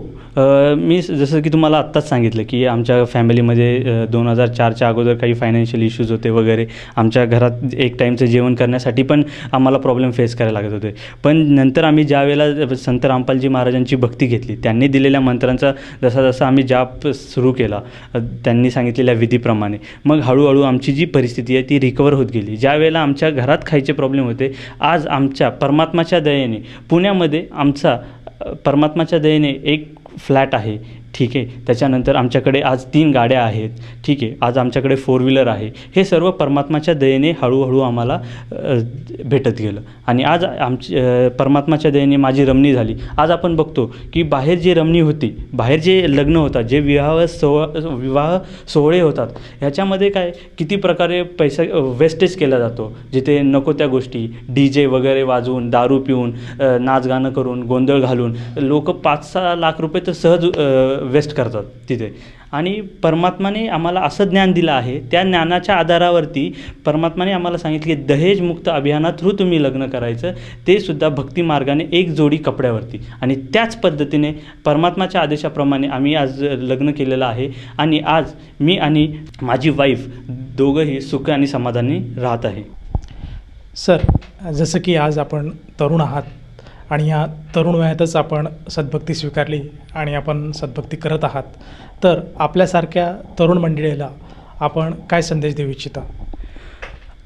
मी जसं की तुम्हाला आत्ताच सांगितलं की आमच्या फॅमिलीमध्ये 2004च्या अगोदर काही फायनान्शियल इश्यूज होते वगैरे. आमच्या घरात एक टाईमचं जेवण करण्यासाठी पण आम्हाला प्रॉब्लेम फेस करायला लागत होते. पण नंतर आम्ही ज्या वेळेला संत रामपालजी महाराजांची भक्ती घेतली, त्यांनी दिलेल्या मंत्रांचा जसा आम्ही जाप सुरू केला त्यांनी सांगितलेल्या विधीप्रमाणे, मग हळूहळू आमची जी परिस्थिती आहे ती रिकवर होत गेली. ज्या वेळेला आमच्या घरात खायचे प्रॉब्लेम होते, आज आमच्या परमात्माच्या दयेने पुण्यामध्ये आमचा परमात्माच्या दयेने एक फ्लॅट आहे. ठीक आहे. त्याच्यानंतर आमच्याकडे आज 3 गाड्या आहेत. ठीक आहे. आज आमच्याकडे 4 व्हीलर आहे. हे सर्व परमात्माच्या दयेने हळूहळू आम्हाला भेटत गेलं आणि आज परमात्माच्या दयेने माझी रमणी झाली. आज आपण बघतो की बाहेर जी रमणी होती, बाहेर जे लग्न होतात, जे विवाह सोहळे होतात, ह्याच्यामध्ये काय किती प्रकारे पैसा वेस्टेज केला जातो. जिथे नको त्या गोष्टी DJ वगैरे वाजवून, दारू पिऊन, नाच गाणं करून, गोंधळ घालून लोक 5-6 लाख रुपये तर सहज वेस्ट करतात तिथे. आणि परमात्माने आम्हाला असं ज्ञान दिलं आहे, त्या ज्ञानाच्या आधारावरती परमात्माने आम्हाला सांगितले की दहेजमुक्त अभियाना थ्रू तुम्ही लग्न करायचं, ते सुद्धा भक्ती मार्गाने एक जोडी कपड्यावरती. आणि त्याच पद्धतीने परमात्माच्या आदेशाप्रमाणे आम्ही आज लग्न केलेलं आहे आणि आज मी आणि माझी वाईफ दोघंही सुख आणि समाधानी राहत आहे. सर, जसं की आज आपण तरुण आहात आणि या तरुण वयातच आपण सद्भक्ती स्वीकारली आणि आपण सद्भक्ती करत आहात, तर आपल्यासारख्या तरुण मंडळीला आपण काय संदेश देऊ इच्छिता?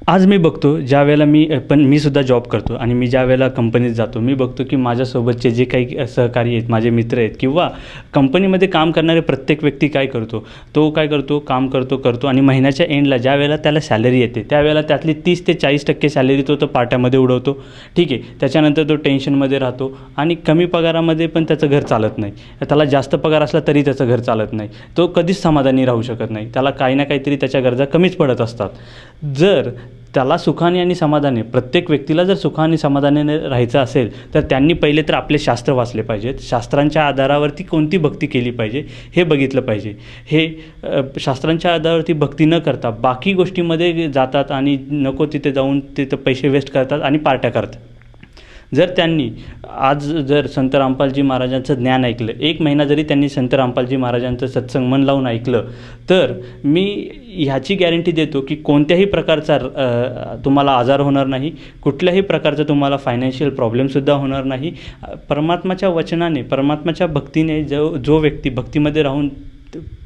आज मी बघतो ज्यावेळेला मी सुद्धा जॉब करतो आणि मी ज्यावेळेला कंपनीत जातो, मी बघतो की माझ्यासोबतचे जे काही सहकारी आहेत, माझे मित्र आहेत किंवा कंपनीमध्ये काम करणारे प्रत्येक व्यक्ती काय करतो, तो काय करतो, काम करतो आणि महिन्याच्या एंडला ज्यावेळेला त्याला सॅलरी येते त्यावेळेला त्यातली 30 ते 40% सॅलरी तो पार्ट्यामध्ये उडवतो. ठीक आहे, त्याच्यानंतर तो टेन्शनमध्ये राहतो आणि कमी पगारामध्ये पण त्याचं घर चालत नाही. त्याला जास्त पगार असला तरी त्याचं घर चालत नाही. तो कधीच समाधानी राहू शकत नाही. त्याला काही ना काहीतरी त्याच्या गरजा कमीच पडत असतात. जर त्याला सुखाने आणि समाधाने, प्रत्येक व्यक्तीला जर सुखाने समाधानाने राहायचं असेल तर त्यांनी पहिले तर आपले शास्त्र वाचले पाहिजेत. शास्त्रांच्या आधारावरती कोणती भक्ती केली पाहिजे हे बघितलं पाहिजे. हे शास्त्रांच्या आधारावरती भक्ती न करता बाकी गोष्टीमध्ये जातात आणि नको तिथे जाऊन तिथं पैसे वेस्ट करतात आणि पार्ट्या करतात. जर त्यांनी आज जर संत रामपालजी महाराजांचं ज्ञान ऐकलं, 1 महिना जरी त्यांनी संत रामपालजी महाराजांचं सत्संग मन लावून ऐकलं, तर मी ह्याची गॅरंटी देतो की कोणत्याही प्रकारचा तुम्हाला आजार होणार नाही, कुठल्याही प्रकारचा तुम्हाला फायनान्शियल प्रॉब्लेमसुद्धा होणार नाही. परमात्माच्या वचनाने, परमात्माच्या भक्तीने जो व्यक्ती भक्तीमध्ये राहून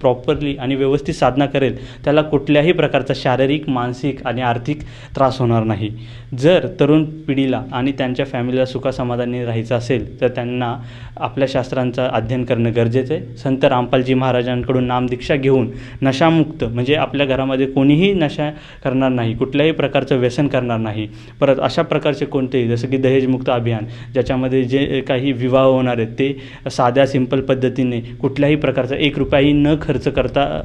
प्रॉपरली आणि व्यवस्थित साधना करेल त्याला कुठल्याही प्रकारचा शारीरिक, मानसिक आणि आर्थिक त्रास होणार नाही. जर तरुण पिढीला आणि त्यांच्या फॅमिलीला सुखासमाधानी राहायचं असेल तर त्यांना आपल्या शास्त्रांचं अध्ययन करणं गरजेचं आहे. संत रामपालजी महाराजांकडून नामदीक्षा घेऊन नशामुक्त, म्हणजे आपल्या घरामध्ये कोणीही नशा करणार नाही, कुठल्याही प्रकारचं व्यसन करणार नाही. परत अशा प्रकारचे कोणतेही, जसं की दहेजमुक्त अभियान, ज्याच्यामध्ये जे काही विवाह होणार आहेत ते साध्या सिंपल पद्धतीने कुठल्याही प्रकारचा 1 रुपयाही न खर्च करता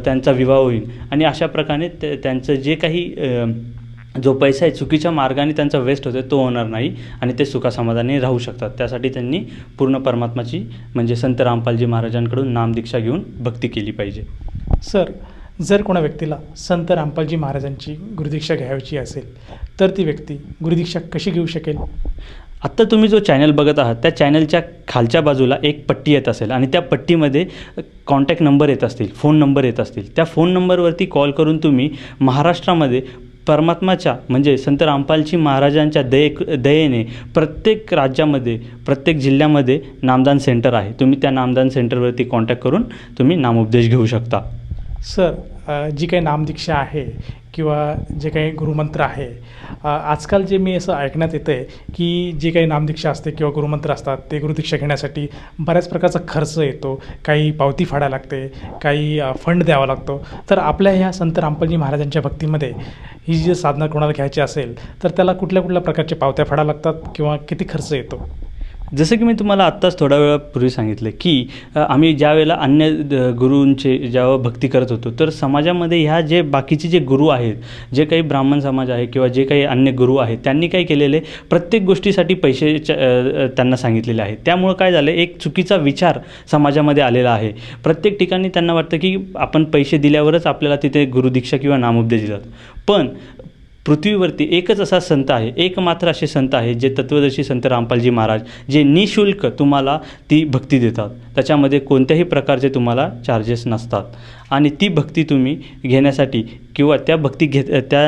त्यांचा विवाह होईल आणि अशा प्रकारे त्यांचं जे काही जो पैसा आहे चुकीच्या मार्गाने त्यांचा वेस्ट होतो तो होणार नाही आणि ते सुखासमाधानी राहू शकतात. त्यासाठी त्यांनी पूर्ण परमात्माची म्हणजे संत रामपालजी महाराजांकडून नामदीक्षा घेऊन भक्ती केली पाहिजे. सर, जर कोणा व्यक्तीला संत रामपालजी महाराजांची गुरुदीक्षा घ्यायची असेल तर ती व्यक्ती गुरुदीक्षा कशी घेऊ शकेल? आत्ता तुम्ही जो चॅनल बघत आहात त्या चॅनलच्या खालच्या बाजूला एक पट्टी येत असेल आणि त्या पट्टीमध्ये कॉन्टॅक्ट नंबर येत असतील, फोन नंबर येत असतील. त्या फोन नंबरवरती कॉल करून तुम्ही महाराष्ट्रामध्ये परमात्माच्या म्हणजे संत रामपालजी महाराजांच्या दयेने प्रत्येक राज्यामध्ये, प्रत्येक जिल्ह्यामध्ये नामदान सेंटर आहे. तुम्ही त्या नामदान सेंटरवरती कॉन्टॅक्ट करून तुम्ही नामोपदेश घेऊ शकता. सर, जी काही नामदीक्षा आहे किंवा जे काही गुरुमंत्र आहे, आजकाल जे मी असं ऐकण्यात येतं आहे की जे काही नामदीक्षा असते किंवा गुरुमंत्र असतात ते गुरुदीक्षा घेण्यासाठी बऱ्याच प्रकारचा खर्च येतो. काही पावती फाडायला लागते, काही फंड द्यावा लागतो. तर आपल्या ह्या संत रामपालजी महाराजांच्या भक्तीमध्ये ही जी साधना कोणाला घ्यायची असेल तर त्याला कुठल्या कुठल्या प्रकारच्या पावत्या फाडायला लागतात किंवा किती खर्च येतो? जसं की मी तुम्हाला आत्ताच थोड्या वेळापूर्वी सांगितलं की आम्ही ज्यावेळेला अन्य गुरूंचे जेव्हा भक्ती करत होतो तर समाजामध्ये ह्या जे बाकीचे जे गुरु आहेत, जे काही ब्राह्मण समाज आहे किंवा जे काही अन्य गुरु आहेत, त्यांनी काय केलेले, प्रत्येक गोष्टीसाठी पैसे त्यांना सांगितलेले आहेत. त्यामुळं काय झालं, एक चुकीचा विचार समाजामध्ये आलेला आहे. प्रत्येक ठिकाणी त्यांना वाटतं की आपण पैसे दिल्यावरच आपल्याला तिथे गुरुदीक्षा किंवा नामोपदेश देतात. पण पृथ्वीवरती एकच असा संत आहे, एकमात्र असे संत आहे जे तत्वदर्शी संत रामपालजी महाराज, जे निःशुल्क तुम्हाला ती भक्ती देतात. त्याच्यामध्ये कोणत्याही प्रकारचे तुम्हाला चार्जेस नसतात आणि ती भक्ती तुम्ही घेण्यासाठी किंवा त्या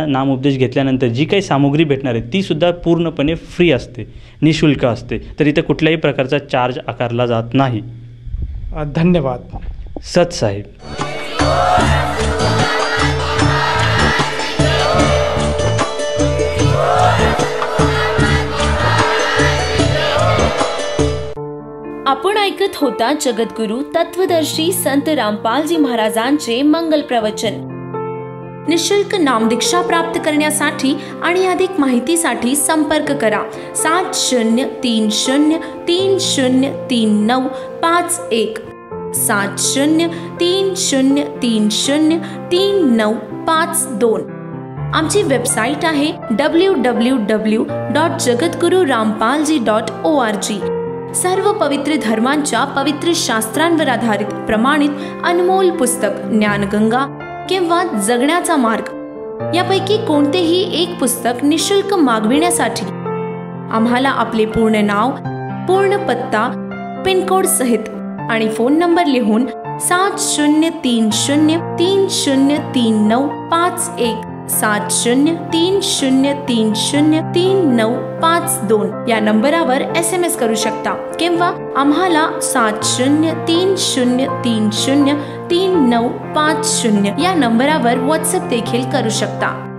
नामोपदेश घेतल्यानंतर जी काही सामुग्री भेटणार आहे तीसुद्धा पूर्णपणे फ्री असते, निःशुल्क असते. तर इथे कुठल्याही प्रकारचा चार्ज आकारला जात नाही. धन्यवाद. सत साहेब. आपण ऐकत होता जगद्गुरु तत्वदर्शी संत रामपालजी महाराजांचे मंगल प्रवचन. निःशुल्क नामदीक्षा प्राप्त करण्यासाठी आणि अधिक माहितीसाठी संपर्क करा 7030303951 7030303952. आमची वेबसाईट आहे www.jagadgururampalji.org. सर्व पवित्र धर्मांच्या पवित्र शास्त्रांवर आधारित प्रमाणित अनमोल पुस्तक ज्ञानगंगा किंवा जगण्याचा मार्ग यापैकी कोणतेही एक पुस्तक निशुल्क मागविण्यासाठी आम्हाला आपले पूर्ण नाव, पूर्ण पत्ता, पिनकोड सहित आणि फोन नंबर लिहून 7030303951 7030303952 या नंबरावर SMS करू शकता किंवा आम्हाला 7030303950 या नंबरावर WhatsApp देखील करू शकता.